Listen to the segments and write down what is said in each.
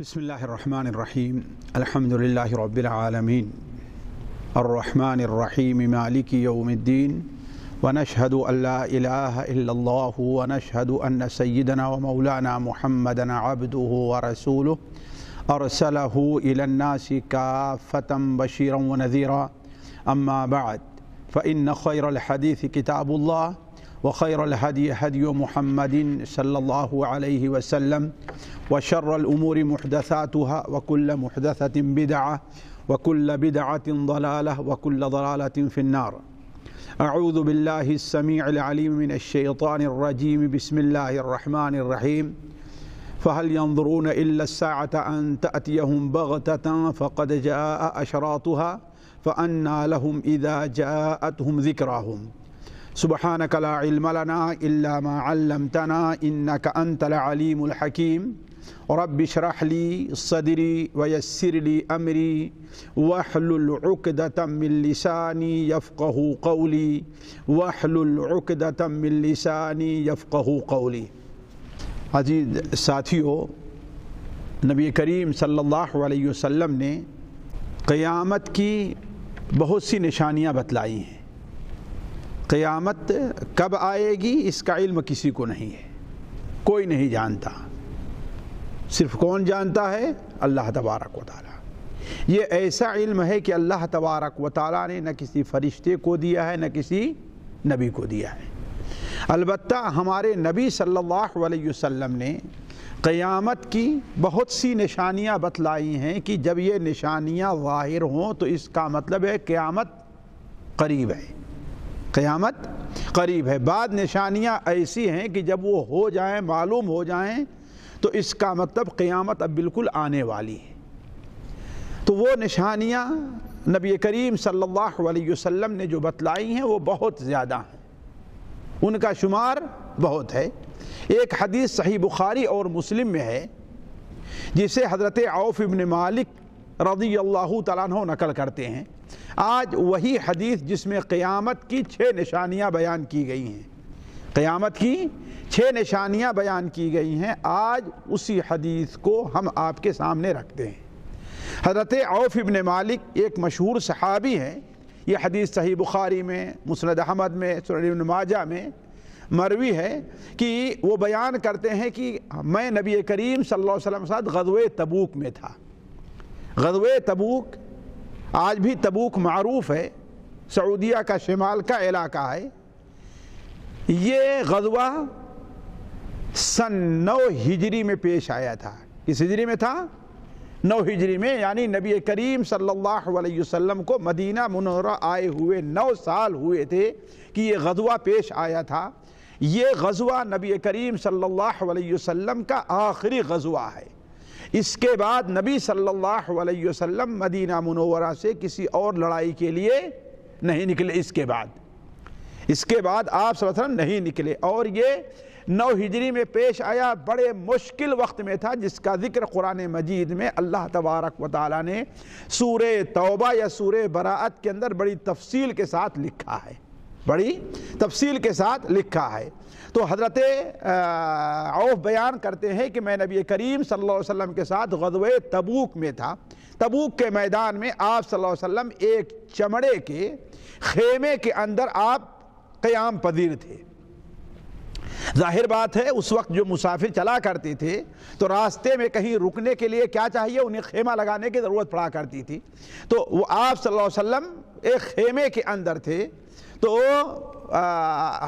بسم الله الرحمن الرحيم الحمد لله رب العالمين الرحمن الرحيم مالك يوم الدين ونشهد أن لا إله إلا الله ونشهد أن سيدنا ومولانا محمدا عبده ورسوله أرسله إلى الناس كافة بشيرا ونذيرا أما بعد فإن خير الحديث كتاب الله وخير الهدي هدي محمد صلى الله عليه وسلم وشر الأمور محدثاتها وكل محدثة بدعة وكل بدعة ضلالة وكل ضلالة في النار. أعوذ بالله السميع العليم من الشيطان الرجيم. بسم الله الرحمن الرحيم. فهل ينظرون إلا الساعة أن تأتيهم بغتة فقد جاء أشراطها فأنى لهم إذا جاءتهم ذكراهم. سبحانك لا علم لنا إلا ما علمتنا إنك أنت العليم الحكيم. رب اشرح لي صدري ويسر لي أمري واحلل عقدة من لساني يفقه قولي واحلل عقدة من لساني يفقه قولي. عزیز ساتھیو، نبی کریم صلی اللہ علیہ وسلم نے قیامت کی بہت سی نشانیاں بتلائی ہیں۔ قیامت کب آئے گی اس کا علم کسی کو نہیں ہے، کوئی نہیں جانتا، صرف کون جانتا ہے؟ اللہ تبارک و تعالی۔ یہ ایسا علم ہے کہ اللہ تبارک و تعالی نے نہ کسی فرشتے کو دیا ہے نہ کسی نبی کو دیا ہے۔ البتہ ہمارے نبی صلی اللہ علیہ وسلم نے قیامت کی بہت سی نشانیاں بتلائی ہیں کہ جب یہ نشانیاں ظاہر ہوں تو اس کا مطلب ہے قیامت قریب ہے، قیامت قریب ہے۔ بعض نشانیاں ایسی ہیں کہ جب وہ ہو جائیں، معلوم ہو جائیں، تو اس کا مطلب قیامت اب بالکل آنے والی ہے۔ تو وہ نشانیاں نبی کریم صلی اللہ علیہ وسلم نے جو بتلائی ہیں وہ بہت زیادہ ہیں، ان کا شمار بہت ہے۔ ایک حدیث صحیح بخاری اور مسلم میں ہے جسے حضرت عوف بن مالک رضی اللہ تعالیٰ عنہ نقل کرتے ہیں۔ آج وہی حدیث جس میں قیامت کی 6 نشانیاں بیان کی گئی ہیں، قیامت کی 6 نشانیاں بیان کی گئی ہیں، آج اسی حدیث کو ہم آپ کے سامنے رکھتے ہیں۔ حضرت عوف بن مالک ایک مشہور صحابی ہیں۔ یہ حدیث صحیح بخاری میں، مسند احمد میں، سنن ابن ماجہ میں مروی ہے کہ وہ بیان کرتے ہیں کہ میں نبی کریم صلی اللہ علیہ وسلم کے ساتھ غزوہ تبوک میں تھا۔ غزوہ تبوک، آج بھی تبوک معروف ہے، سعودیہ کا شمال کا علاقہ ہے۔ یہ غزوہ سن 9 ہجری میں پیش آیا تھا۔ کس ہجری میں تھا؟ 9 ہجری میں، یعنی نبی کریم صلی اللہ علیہ وسلم کو مدینہ منورہ آئے ہوئے 9 سال ہوئے تھے کہ یہ غزوہ پیش آیا تھا۔ یہ غزوہ نبی کریم صلی اللہ علیہ وسلم کا آخری غزوہ ہے۔ اس کے بعد نبی صلی اللہ علیہ وسلم مدینہ منورہ سے کسی اور لڑائی کے لیے نہیں نکلے۔ اس کے بعد آپ صلی اللہ علیہ وسلم نہیں نکلے، اور یہ 9 ہجری میں پیش آیا، بڑے مشکل وقت میں تھا، جس کا ذکر قرآن مجید میں اللہ تبارک و تعالی نے سورہ توبہ یا سورہ براءت کے اندر بڑی تفصیل کے ساتھ لکھا ہے، بڑی تفصیل کے ساتھ لکھا ہے۔ تو حضرت عوف بیان کرتے ہیں کہ میں نبی کریم صلی اللہ علیہ وسلم کے ساتھ غزوہ تبوک میں تھا۔ تبوک کے میدان میں آپ صلی اللہ علیہ وسلم ایک چمڑے کے خیمے کے اندر آپ قیام پذیر تھے۔ ظاہر بات ہے اس وقت جو مسافر چلا کرتے تھے تو راستے میں کہیں رکنے کے لیے کیا چاہیے؟ انہیں خیمہ لگانے کی ضرورت پڑا کرتی تھی۔ تو وہ آپ صلی اللہ علیہ وسلم ایک خیمے کے اندر تھے۔ تو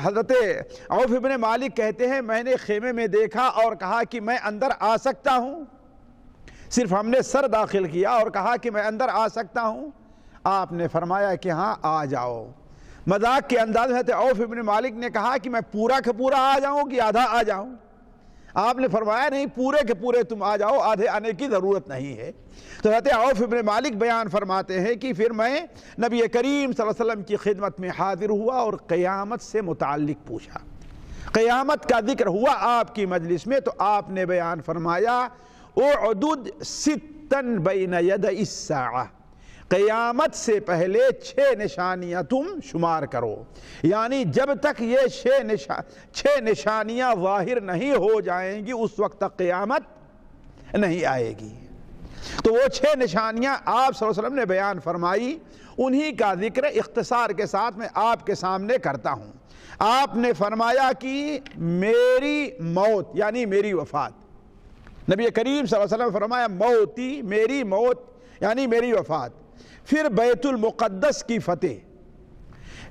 حضرت عوف بن مالک کہتے ہیں میں نے خیمے میں دیکھا اور کہا کہ میں اندر آ سکتا ہوں۔ صرف ہم نے سر داخل کیا اور کہا کہ میں اندر آ سکتا ہوں۔ آپ نے فرمایا کہ ہاں آ جاؤ۔ مذاق کے انداز میں حضرت عوف بن مالک نے کہا کہ میں پورا کے پورا آ جاؤں کہ آدھا آ جاؤں؟ آپ نے فرمایا نہیں، پورے کے پورے تم آ جاؤ، آدھے آنے کی ضرورت نہیں ہے۔ تو حضرت عوف بن مالک بیان فرماتے ہیں کہ پھر میں نبی کریم صلی اللہ علیہ وسلم کی خدمت میں حاضر ہوا اور قیامت سے متعلق پوچھا۔ قیامت کا ذکر ہوا آپ کی مجلس میں، تو آپ نے بیان فرمایا اعدد 6 بین یدی الساعہ، قیامت سے پہلے 6 نشانیاں تم شمار کرو، یعنی جب تک یہ 6 نشانیاں ظاہر نہیں ہو جائیں گی اس وقت تک قیامت نہیں آئے گی۔ تو وہ 6 نشانیاں آپ صلی اللہ علیہ وسلم نے بیان فرمائی، انہی کا ذکر اختصار کے ساتھ میں آپ کے سامنے کرتا ہوں۔ آپ نے فرمایا کہ میری موت یعنی میری وفات، نبی کریم صلی اللہ علیہ وسلم نے فرمایا موتی، میری موت یعنی میری وفات، پھر بیت المقدس کی فتح،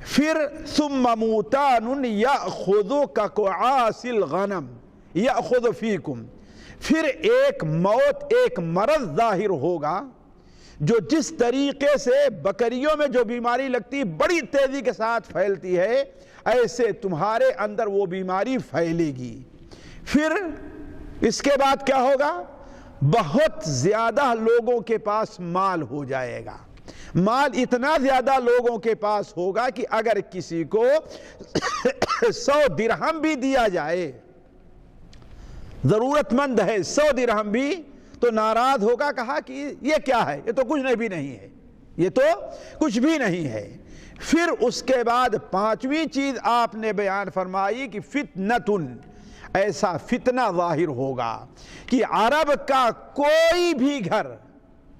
پھر ثم موتان یأخذ کقعاص الغنم یأخذ فیکم، پھر ایک موت، ایک مرض ظاہر ہوگا جو جس طریقے سے بکریوں میں جو بیماری لگتی بڑی تیزی کے ساتھ پھیلتی ہے، ایسے تمہارے اندر وہ بیماری پھیلے گی۔ پھر اس کے بعد کیا ہوگا؟ بہت زیادہ لوگوں کے پاس مال ہو جائے گا، مال اتنا زیادہ لوگوں کے پاس ہوگا کہ اگر کسی کو 100 درہم بھی دیا جائے، ضرورت مند ہے 100 درہم بھی، تو ناراض ہوگا، کہا کہ یہ کیا ہے، یہ تو کچھ بھی نہیں ہے، یہ تو کچھ بھی نہیں ہے۔ پھر اس کے بعد 5ویں چیز آپ نے بیان فرمائی کہ فتنتن، ایسا فتنہ ظاہر ہوگا کہ عرب کا کوئی بھی گھر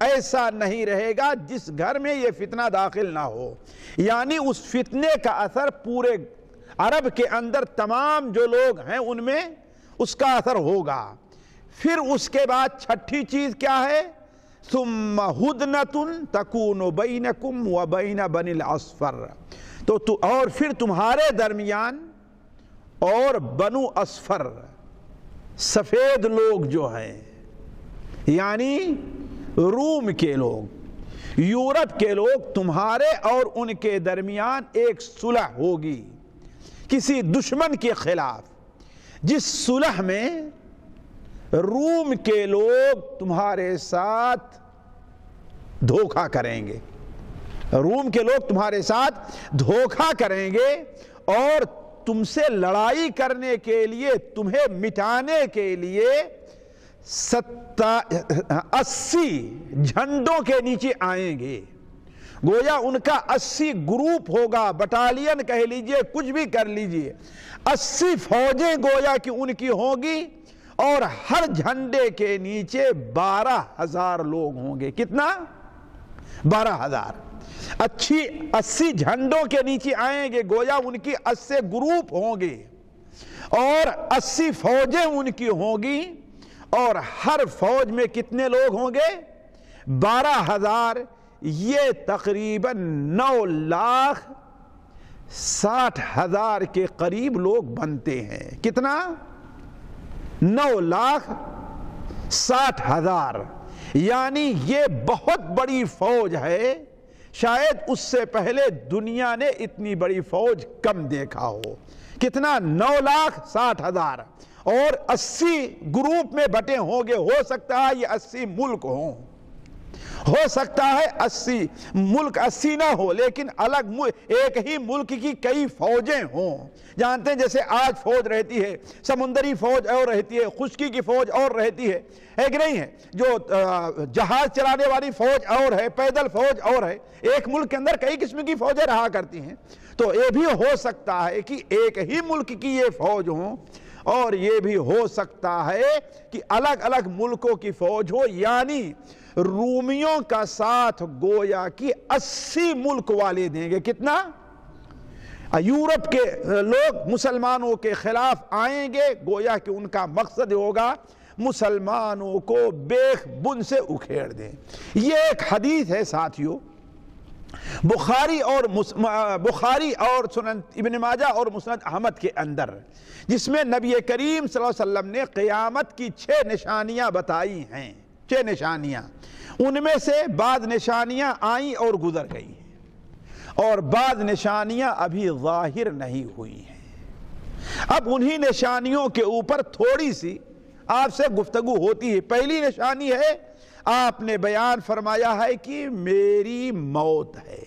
ایسا نہیں رہے گا جس گھر میں یہ فتنہ داخل نہ ہو، یعنی اس فتنے کا اثر پورے عرب کے اندر تمام جو لوگ ہیں ان میں اس کا اثر ہوگا۔ پھر اس کے بعد 6ٹھی چیز کیا ہے؟ ثم ہدنۃ تکون بینکم وبین بنی الاصفر، تو اور پھر تمہارے درمیان اور بنو اصفر سفید لوگ جو ہیں، یعنی روم کے لوگ، یورپ کے لوگ، تمہارے اور ان کے درمیان ایک صلح ہوگی کسی دشمن کے خلاف، جس صلح میں روم کے لوگ تمہارے ساتھ دھوکہ کریں گے، روم کے لوگ تمہارے ساتھ دھوکہ کریں گے اور تم سے لڑائی کرنے کے لیے، تمہیں مٹانے کے لیے 80 جھنڈوں کے نیچے آئیں گے۔ گویا ان کا 80 گروپ ہوگا، بٹالین کہہ لیجئے، کچھ بھی کر لیجئے، 80 فوجیں گویا کہ ان کی ہوں گی، اور ہر جھنڈے کے نیچے 12,000 لوگ ہوں گے۔ کتنا؟ 12,000۔ 80 جھنڈوں کے نیچے آئیں گے، گویا ان کی 80 گروپ ہوں گے اور 80 فوجیں ان کی ہوں گی، اور ہر فوج میں کتنے لوگ ہوں گے؟ 12,000۔ یہ تقریباً 9,60,000 کے قریب لوگ بنتے ہیں۔ کتنا؟ 9,60,000، یعنی یہ بہت بڑی فوج ہے، شاید اس سے پہلے دنیا نے اتنی بڑی فوج کم دیکھا ہو۔ کتنا؟ 9,60,000، اور 80 گروپ میں بٹے ہوں گے۔ ہو سکتا ہے یہ 80 ملک ہوں، ہو سکتا ہے 80 ملک 80 نہ ہو، لیکن الگ ایک ہی ملک کی کئی فوجیں ہوں۔ جانتے ہیں جیسے آج فوج رہتی ہے، سمندری فوج اور رہتی ہے، خشکی کی فوج اور رہتی ہے کہ نہیں ہے؟ جو جہاز چلانے والی فوج اور ہے، پیدل فوج اور ہے۔ ایک ملک کے اندر کئی قسم کی فوجیں رہا کرتی ہیں، تو یہ بھی ہو سکتا ہے کہ ایک ہی ملک کی یہ فوج ہوں، اور یہ بھی ہو سکتا ہے کہ الگ الگ ملکوں کی فوج ہو، یعنی رومیوں کا ساتھ گویا کہ 80 ملک والے دیں گے۔ کتنا؟ یورپ کے لوگ مسلمانوں کے خلاف آئیں گے، گویا کہ ان کا مقصد ہوگا مسلمانوں کو بیخ بن سے اکھیڑ دیں۔ یہ ایک حدیث ہے ساتھیوں، بخاری اور سنن ابن ماجہ اور مسند احمد کے اندر، جس میں نبی کریم صلی اللہ علیہ وسلم نے قیامت کی 6 نشانیاں بتائی ہیں۔ 6 نشانیاں، ان میں سے بعض نشانیاں آئیں اور گزر گئی ہیں، اور بعض نشانیاں ابھی ظاہر نہیں ہوئی ہیں۔ اب انہی نشانیوں کے اوپر تھوڑی سی آپ سے گفتگو ہوتی ہے۔ پہلی نشانی ہے، آپ نے بیان فرمایا ہے کہ میری موت ہے۔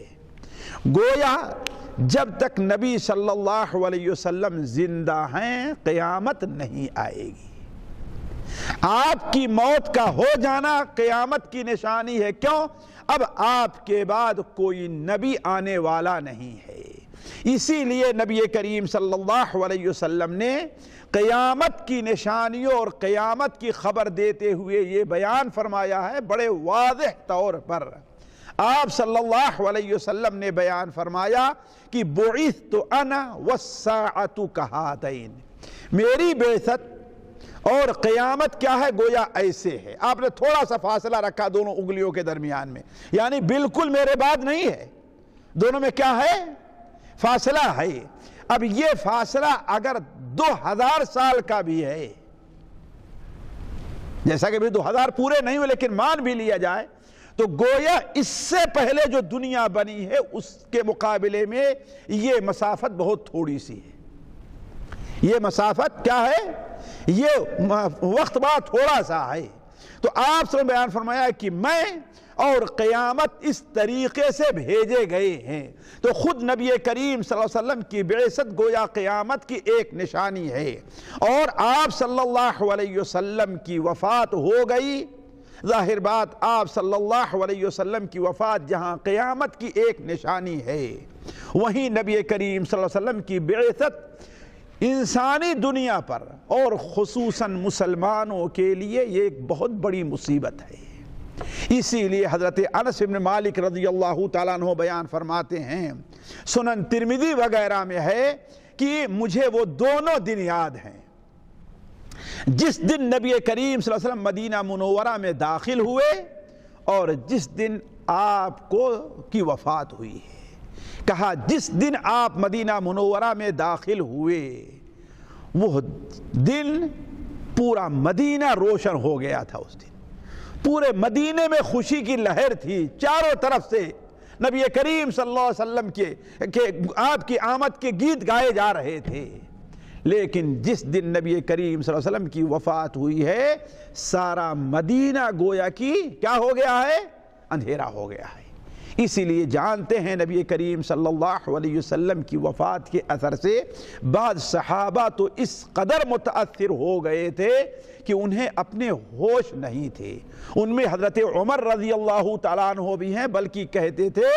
گویا جب تک نبی صلی اللہ علیہ وسلم زندہ ہیں قیامت نہیں آئے گی۔ آپ کی موت کا ہو جانا قیامت کی نشانی ہے۔ کیوں؟ اب آپ کے بعد کوئی نبی آنے والا نہیں ہے، اسی لیے نبی کریم صلی اللہ علیہ وسلم نے قیامت کی نشانیوں اور قیامت کی خبر دیتے ہوئے یہ بیان فرمایا ہے بڑے واضح طور پر۔ آپ صلی اللہ علیہ وسلم نے بیان فرمایا کہ بعثت انا والساعۃ کہاتین، میری بعثت اور قیامت کیا ہے گویا ایسے ہے۔ آپ نے تھوڑا سا فاصلہ رکھا دونوں انگلیوں کے درمیان میں، یعنی بالکل میرے بعد نہیں ہے، دونوں میں کیا ہے؟ فاصلہ ہے۔ اب یہ فاصلہ اگر 2000 سال کا بھی ہے، جیسا کہ بھی 2000 پورے نہیں ہوئے لیکن مان بھی لیا جائے، تو گویا اس سے پہلے جو دنیا بنی ہے اس کے مقابلے میں یہ مسافت بہت تھوڑی سی ہے۔ یہ مسافت کیا ہے؟ یہ وقت بہت تھوڑا سا ہے۔ تو آپ سے بیان فرمایا کہ میں اور قیامت اس طریقے سے بھیجے گئے ہیں۔ تو خود نبی کریم صلی اللہ علیہ وسلم کی بعثت گویا قیامت کی ایک نشانی ہے، اور آپ صلی اللہ علیہ وسلم کی وفات ہو گئی۔ ظاہر بات آپ صلی اللہ علیہ وسلم کی وفات جہاں قیامت کی ایک نشانی ہے، وہیں نبی کریم صلی اللہ علیہ وسلم کی بعثت انسانی دنیا پر اور خصوصاً مسلمانوں کے لیے یہ ایک بہت بڑی مصیبت ہے۔ اسی لیے حضرت انس بن مالک رضی اللہ تعالیٰ عنہ بیان فرماتے ہیں، سنن ترمذی وغیرہ میں ہے کہ مجھے وہ دونوں دن یاد ہیں جس دن نبی کریم صلی اللہ علیہ وسلم مدینہ منورہ میں داخل ہوئے اور جس دن آپ کی وفات ہوئی ہے۔ کہا جس دن آپ مدینہ منورہ میں داخل ہوئے وہ دن پورا مدینہ روشن ہو گیا تھا۔ اس دن پورے مدینے میں خوشی کی لہر تھی، چاروں طرف سے نبی کریم صلی اللہ علیہ وسلم کے آپ کی آمد کے گیت گائے جا رہے تھے۔ لیکن جس دن نبی کریم صلی اللہ علیہ وسلم کی وفات ہوئی ہے سارا مدینہ گویا کی کیا ہو گیا ہے؟ اندھیرا ہو گیا ہے۔ اسی لیے جانتے ہیں نبی کریم صلی اللہ علیہ وسلم کی وفات کے اثر سے بعض صحابہ تو اس قدر متاثر ہو گئے تھے کہ انہیں اپنے ہوش نہیں تھے۔ ان میں حضرت عمر رضی اللہ تعالیٰ عنہ بھی ہیں، بلکہ کہتے تھے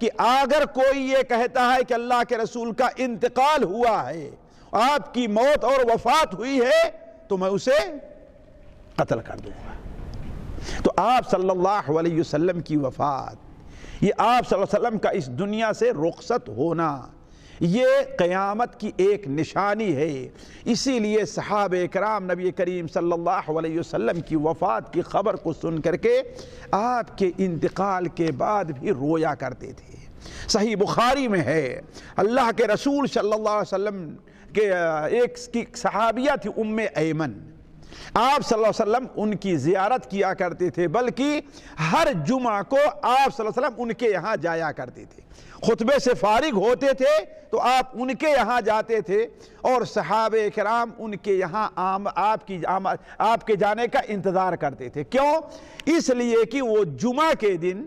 کہ اگر کوئی یہ کہتا ہے کہ اللہ کے رسول کا انتقال ہوا ہے، آپ کی موت اور وفات ہوئی ہے، تو میں اسے قتل کر دوں گا۔ تو آپ صلی اللہ علیہ وسلم کی وفات، یہ آپ صلی اللہ علیہ وسلم کا اس دنیا سے رخصت ہونا، یہ قیامت کی ایک نشانی ہے۔ اسی لیے صحابہ کرام نبی کریم صلی اللہ علیہ وسلم کی وفات کی خبر کو سن کر کے آپ کے انتقال کے بعد بھی رویا کرتے تھے۔ صحیح بخاری میں ہے، اللہ کے رسول صلی اللہ علیہ وسلم کہ ایک صحابیہ تھی ام ایمن، آپ صلی اللہ علیہ وسلم ان کی زیارت کیا کرتے تھے، بلکہ ہر جمعہ کو آپ صلی اللہ علیہ وسلم ان کے یہاں جایا کرتے تھے۔ خطبے سے فارغ ہوتے تھے تو آپ ان کے یہاں جاتے تھے، اور صحابہ کرام ان کے یہاں آپ کے جانے کا انتظار کرتے تھے۔ کیوں؟ اس لیے کہ وہ جمعہ کے دن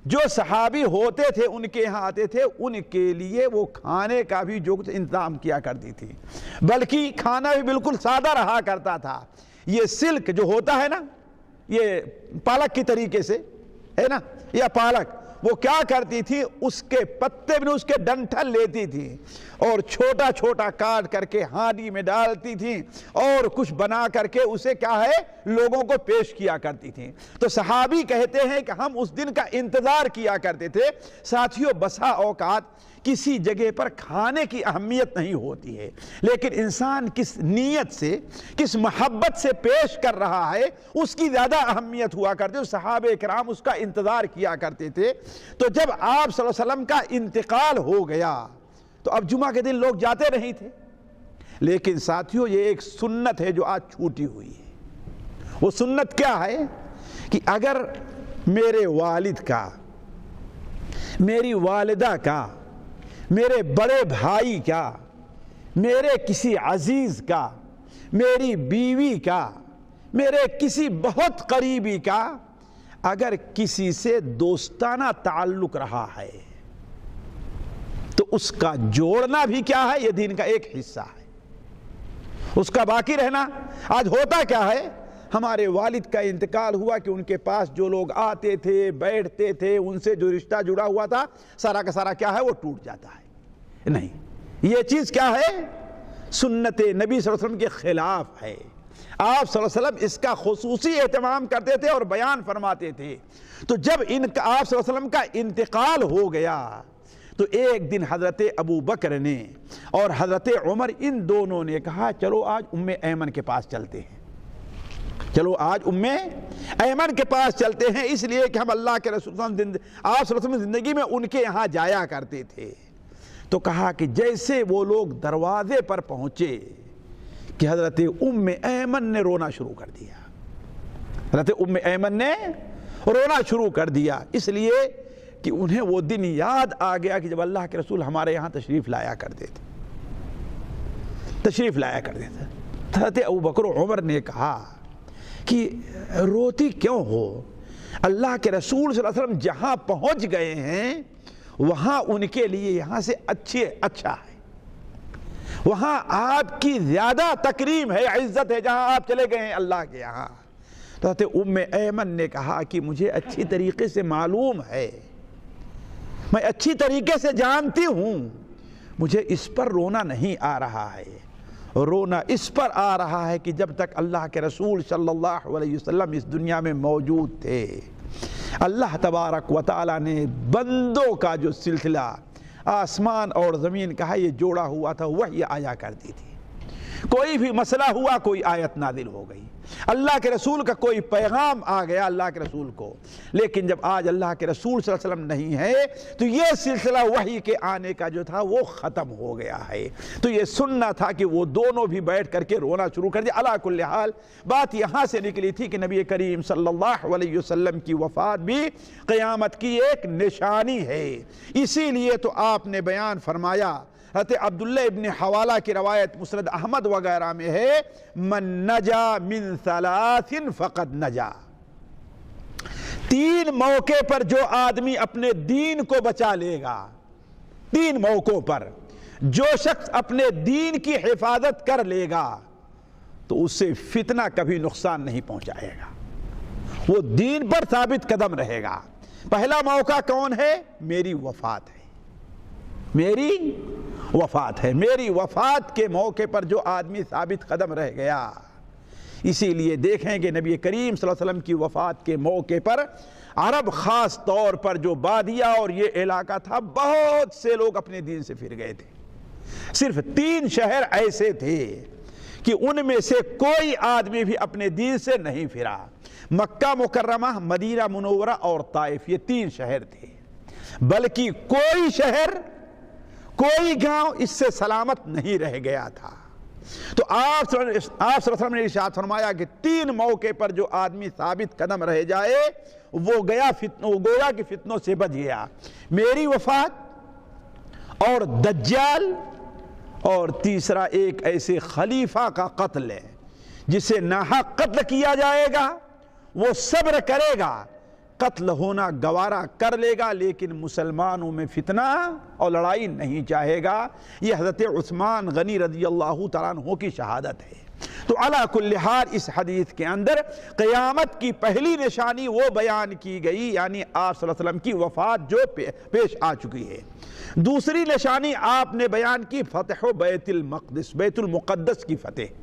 جو صحابی ہوتے تھے ان کے یہاں آتے تھے، ان کے لیے وہ کھانے کا بھی جو کچھ انتظام کیا کرتی تھی، بلکہ کھانا بھی بالکل سادہ رہا کرتا تھا۔ یہ سلک جو ہوتا ہے نا، یہ پالک کی طریقے سے ہے نا، یا پالک، وہ کیا کرتی تھی، اس کے پتے بھی اس کے ڈنٹھل لیتی تھی اور چھوٹا چھوٹا کاٹ کر کے ہانڈی میں ڈالتی تھی اور کچھ بنا کر کے اسے کیا ہے لوگوں کو پیش کیا کرتی تھی۔ تو صحابی کہتے ہیں کہ ہم اس دن کا انتظار کیا کرتے تھے۔ ساتھیوں، بسا اوقات کسی جگہ پر کھانے کی اہمیت نہیں ہوتی ہے، لیکن انسان کس نیت سے، کس محبت سے پیش کر رہا ہے اس کی زیادہ اہمیت ہوا کرتی ہے۔ صحابہ کرام اس کا انتظار کیا کرتے تھے۔ تو جب آپ صلی اللہ علیہ وسلم کا انتقال ہو گیا تو اب جمعہ کے دن لوگ جاتے نہیں تھے، لیکن ساتھیوں یہ ایک سنت ہے جو آج چھوٹی ہوئی ہے۔ وہ سنت کیا ہے کہ اگر میرے والد کا، میری والدہ کا، میرے بڑے بھائی کا، میرے کسی عزیز کا، میری بیوی کا، میرے کسی بہت قریبی کا اگر کسی سے دوستانہ تعلق رہا ہے تو اس کا جوڑنا بھی کیا ہے، یہ دین کا ایک حصہ ہے۔ اس کا باقی رہنا، آج ہوتا کیا ہے، ہمارے والد کا انتقال ہوا کہ ان کے پاس جو لوگ آتے تھے، بیٹھتے تھے، ان سے جو رشتہ جڑا ہوا تھا سارا کا سارا کیا ہے وہ ٹوٹ جاتا ہے۔ نہیں، یہ چیز کیا ہے، سنت نبی صلی اللہ علیہ وسلم کے خلاف ہے۔ آپ صلی اللہ علیہ وسلم اس کا خصوصی اہتمام کرتے تھے اور بیان فرماتے تھے۔ تو جب آپ صلی اللہ علیہ وسلم کا انتقال ہو گیا تو ایک دن حضرت ابو بکر نے اور حضرت عمر ان دونوں نے کہا چلو آج ام ایمن کے پاس چلتے ہیں، چلو آج ام ایمن کے پاس چلتے ہیں، اس لیے کہ ہم اللہ کے رسول آپ صلی اللہ علیہ وسلم زندگی میں ان کے یہاں جایا کرتے تھے۔ تو کہا کہ جیسے وہ لوگ دروازے پر پہنچے کہ حضرت ام ایمن نے رونا شروع کر دیا، حضرت ام ایمن نے رونا شروع کر دیا، اس لیے کہ انہیں وہ دن یاد آ گیا کہ جب اللہ کے رسول ہمارے یہاں تشریف لایا کرتے تھے، تشریف لایا کرتے تھے۔ حضرت ابو بکر و عمر نے کہا کہ روتی کیوں ہو؟ اللہ کے رسول صلی اللہ علیہ وسلم جہاں پہنچ گئے ہیں وہاں ان کے لیے یہاں سے اچھا ہے، وہاں آپ کی زیادہ تکریم ہے، عزت ہے جہاں آپ چلے گئے ہیں اللہ کے یہاں۔ تو حضرت ام ایمن نے کہا کہ مجھے اچھی طریقے سے معلوم ہے، میں اچھی طریقے سے جانتی ہوں، مجھے اس پر رونا نہیں آ رہا ہے، رونا اس پر آ رہا ہے کہ جب تک اللہ کے رسول صلی اللہ علیہ وسلم اس دنیا میں موجود تھے، اللہ تبارک و تعالی نے بندوں کا جو سلسلہ آسمان اور زمین کا ہے یہ جوڑا ہوا تھا، وحی آیا کرتی تھی، کوئی بھی مسئلہ ہوا کوئی آیت نازل ہو گئی، اللہ کے رسول کا کوئی پیغام آ گیا اللہ کے رسول کو۔ لیکن جب آج اللہ کے رسول صلی اللہ علیہ وسلم نہیں ہے تو یہ سلسلہ وحی کے آنے کا جو تھا وہ ختم ہو گیا ہے، تو یہ سننا تھا کہ وہ دونوں بھی بیٹھ کر کے رونا شروع کر دیا۔ علی کل حال بات یہاں سے نکلی تھی کہ نبی کریم صلی اللہ علیہ وسلم کی وفات بھی قیامت کی ایک نشانی ہے، اسی لیے تو آپ نے بیان فرمایا، حضرت عبداللہ ابن حوالہ کی روایت مسند احمد وغیرہ میں ہے، من نجا من ثلاث فقد نجا، تین موقع پر جو آدمی اپنے دین کو بچا لے گا، تین موقعوں پر جو شخص اپنے دین کی حفاظت کر لے گا تو اس سے فتنہ کبھی نقصان نہیں پہنچائے گا، وہ دین پر ثابت قدم رہے گا۔ پہلا موقع کون ہے؟ میری وفات ہے، میری وفات ہے، میری وفات کے موقع پر جو آدمی ثابت قدم رہ گیا۔ اسی لیے دیکھیں کہ نبی کریم صلی اللہ علیہ وسلم کی وفات کے موقع پر عرب خاص طور پر جو بادیہ اور یہ علاقہ تھا بہت سے لوگ اپنے دین سے پھر گئے تھے، صرف 3 شہر ایسے تھے کہ ان میں سے کوئی آدمی بھی اپنے دین سے نہیں پھرا، مکہ مکرمہ، مدینہ منورہ اور طائف، یہ 3 شہر تھے، بلکہ کوئی شہر کوئی گاؤں اس سے سلامت نہیں رہ گیا تھا۔ تو آپ صلی اللہ علیہ وسلم نے ارشاد فرمایا کہ 3 موقع پر جو آدمی ثابت قدم رہ جائے وہ گویا کہ فتنوں سے بچ گیا، میری وفات اور دجال، اور تیسرا ایک ایسے خلیفہ کا قتل ہے جسے ناحق قتل کیا جائے گا، وہ صبر کرے گا، قتل ہونا گوارا کر لے گا لیکن مسلمانوں میں فتنہ اور لڑائی نہیں چاہے گا۔ یہ حضرت عثمان غنی رضی اللہ تعالیٰ عنہ کی شہادت ہے۔ تو علی کل حال اس حدیث کے اندر قیامت کی پہلی نشانی وہ بیان کی گئی، یعنی آپ صلی اللہ علیہ وسلم کی وفات جو پیش آ چکی ہے۔ دوسری نشانی آپ نے بیان کی فتح بیت المقدس، بیت المقدس کی فتح،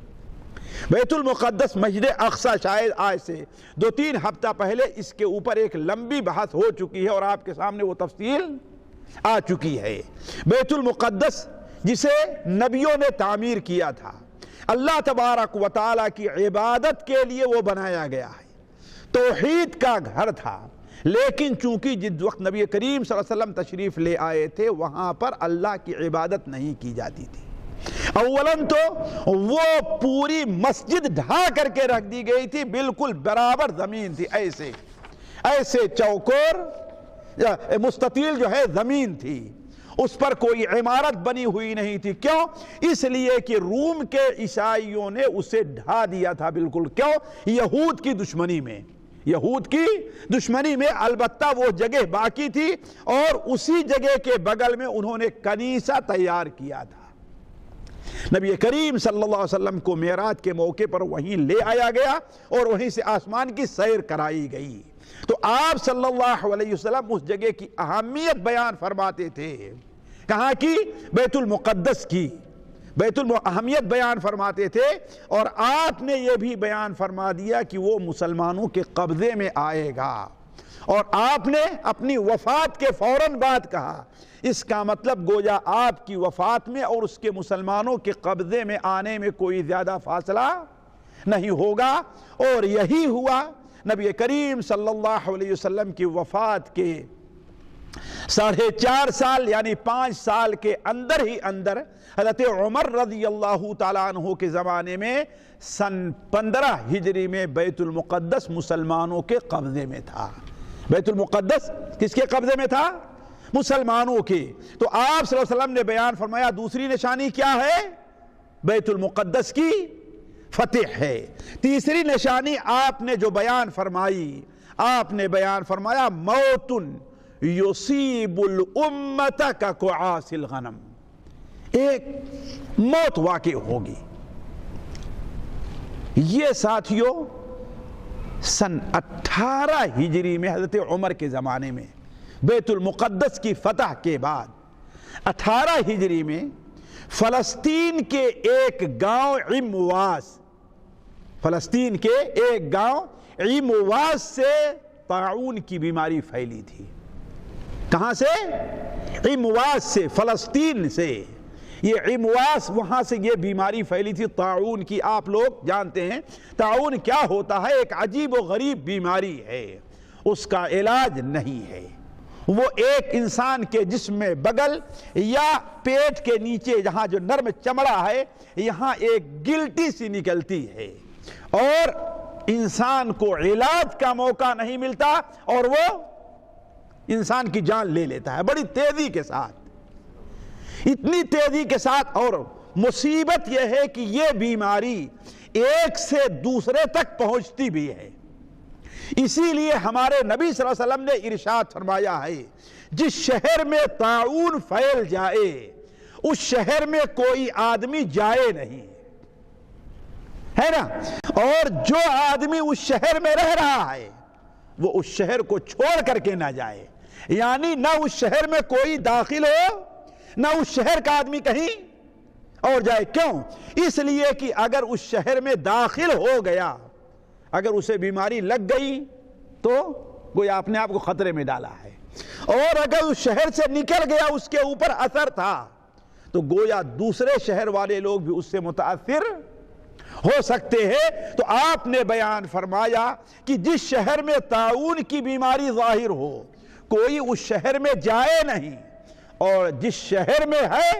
بیت المقدس مسجد اقصی، شاید آج سے 2-3 ہفتہ پہلے اس کے اوپر ایک لمبی بحث ہو چکی ہے اور آپ کے سامنے وہ تفصیل آ چکی ہے۔ بیت المقدس جسے نبیوں نے تعمیر کیا تھا، اللہ تبارک و تعالیٰ کی عبادت کے لیے وہ بنایا گیا ہے، توحید کا گھر تھا، لیکن چونکہ جس وقت نبی کریم صلی اللہ علیہ وسلم تشریف لے آئے تھے وہاں پر اللہ کی عبادت نہیں کی جاتی تھی۔ اولاً تو وہ پوری مسجد ڈھا کر کے رکھ دی گئی تھی، بالکل برابر زمین تھی، ایسے چوکور مستطیل جو ہے زمین تھی، اس پر کوئی عمارت بنی ہوئی نہیں تھی۔ کیوں؟ اس لیے کہ روم کے عیسائیوں نے اسے ڈھا دیا تھا، بالکل کیوں؟ یہود کی دشمنی میں، یہود کی دشمنی میں، البتہ وہ جگہ باقی تھی اور اسی جگہ کے بغل میں انہوں نے کنیسہ تیار کیا تھا۔ نبی کریم صلی اللہ علیہ وسلم کو معراج کے موقع پر وہیں لے آیا گیا اور وہیں سے آسمان کی سیر کرائی گئی۔ تو آپ صلی اللہ علیہ وسلم اس جگہ کی اہمیت بیان فرماتے تھے، کہاں کی؟ بیت المقدس کی، بیت اہمیت بیان فرماتے تھے، اور آپ نے یہ بھی بیان فرما دیا کہ وہ مسلمانوں کے قبضے میں آئے گا، اور آپ نے اپنی وفات کے فوراً بعد کہا۔ اس کا مطلب گویا آپ کی وفات میں اور اس کے مسلمانوں کے قبضے میں آنے میں کوئی زیادہ فاصلہ نہیں ہوگا، اور یہی ہوا۔ نبی کریم صلی اللہ علیہ وسلم کی وفات کے 4.5 سال یعنی 5 سال کے اندر ہی اندر حضرت عمر رضی اللہ تعالیٰ عنہ کے زمانے میں سن 15 ہجری میں بیت المقدس مسلمانوں کے قبضے میں تھا۔ بیت المقدس کس کے قبضے میں تھا؟ مسلمانوں کے۔ تو آپ صلی اللہ علیہ وسلم نے بیان فرمایا دوسری نشانی کیا ہے؟ بیت المقدس کی فتح ہے۔ تیسری نشانی آپ نے جو بیان فرمائی، آپ نے بیان فرمایا موت یصیب الامت کقعاص الغنم، ایک موت واقع ہوگی۔ یہ ساتھیوں سن 18 ہجری میں حضرت عمر کے زمانے میں بیت المقدس کی فتح کے بعد 18 ہجری میں فلسطین کے ایک گاؤں عمواس، فلسطین کے ایک گاؤں عمواس سے طاعون کی بیماری پھیلی تھی۔ کہاں سے؟ عمواس سے، فلسطین سے۔ یہ عمواس، وہاں سے یہ بیماری پھیلی تھی طاعون کی۔ آپ لوگ جانتے ہیں طاعون کیا ہوتا ہے، ایک عجیب و غریب بیماری ہے، اس کا علاج نہیں ہے۔ وہ ایک انسان کے جسم میں بغل یا پیٹ کے نیچے جہاں جو نرم چمڑا ہے، یہاں ایک گلٹی سی نکلتی ہے، اور انسان کو علاج کا موقع نہیں ملتا، اور وہ انسان کی جان لے لیتا ہے بڑی تیزی کے ساتھ، اتنی تیزی کے ساتھ۔ اور مصیبت یہ ہے کہ یہ بیماری ایک سے دوسرے تک پہنچتی بھی ہے۔ اسی لیے ہمارے نبی صلی اللہ علیہ وسلم نے ارشاد فرمایا ہے، جس شہر میں طاعون پھیل جائے اس شہر میں کوئی آدمی جائے نہیں، ہے نا؟ اور جو آدمی اس شہر میں رہ رہا ہے وہ اس شہر کو چھوڑ کر کے نہ جائے، یعنی نہ اس شہر میں کوئی داخل ہو، نہ اس شہر کا آدمی کہیں اور جائے۔ کیوں؟ اس لیے کہ اگر اس شہر میں داخل ہو گیا، اگر اسے بیماری لگ گئی تو گویا اپنے آپ کو خطرے میں ڈالا ہے، اور اگر اس شہر سے نکل گیا، اس کے اوپر اثر تھا، تو گویا دوسرے شہر والے لوگ بھی اس سے متاثر ہو سکتے ہیں۔ تو آپ نے بیان فرمایا کہ جس شہر میں طاعون کی بیماری ظاہر ہو کوئی اس شہر میں جائے نہیں، اور جس شہر میں ہے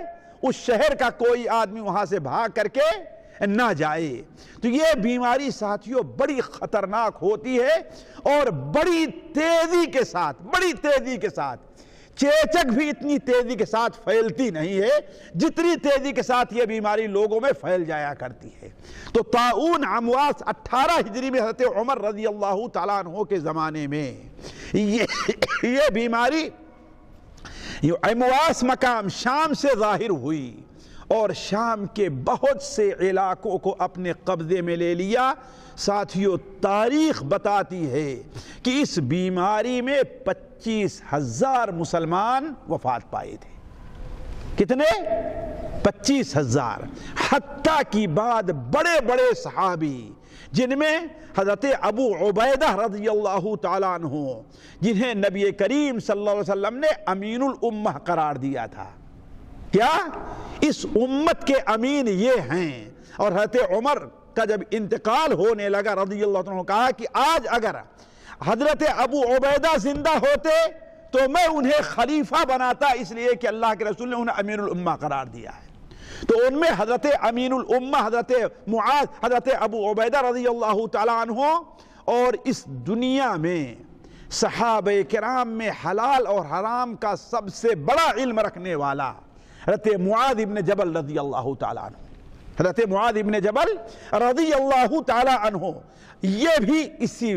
اس شہر کا کوئی آدمی وہاں سے بھاگ کر کے نہ جائے۔ تو یہ بیماری ساتھیوں بڑی خطرناک ہوتی ہے، اور بڑی تیزی کے ساتھ چیچک بھی اتنی تیزی کے ساتھ پھیلتی نہیں ہے جتنی تیزی کے ساتھ یہ بیماری لوگوں میں پھیل جایا کرتی ہے۔ تو طاعون عمواس 18 ہجری میں حضرت عمر رضی اللہ تعالیٰ عنہ کے زمانے میں یہ بیماری عمواس مقام شام سے ظاہر ہوئی، اور شام کے بہت سے علاقوں کو اپنے قبضے میں لے لیا۔ ساتھیوں تاریخ بتاتی ہے کہ اس بیماری میں 25,000 مسلمان وفات پائے تھے۔ کتنے؟ 25,000۔ حتیٰ کی بعد بڑے بڑے صحابی، جن میں حضرت ابو عبیدہ رضی اللہ تعالیٰ عنہ، جنہیں نبی کریم صلی اللہ علیہ وسلم نے امین الامہ قرار دیا تھا، کیا اس امت کے امین یہ ہیں۔ اور حضرت عمر کا جب انتقال ہونے لگا رضی اللہ عنہ، کہا کہ آج اگر حضرت ابو عبیدہ زندہ ہوتے تو میں انہیں خلیفہ بناتا، اس لیے کہ اللہ کے رسول نے انہیں امین الامہ قرار دیا ہے۔ تو ان میں حضرت امین الامہ حضرت معاذ، حضرت ابو عبیدہ رضی اللہ تعالیٰ عنہ، اور اس دنیا میں صحابہ کرام میں حلال اور حرام کا سب سے بڑا علم رکھنے والا حضرت معاذ ابن جبل رضی اللہ تعالیٰ عنہ، حضرت معاذ ابن جبل رضی اللہ تعالیٰ عنہ، یہ بھی اسی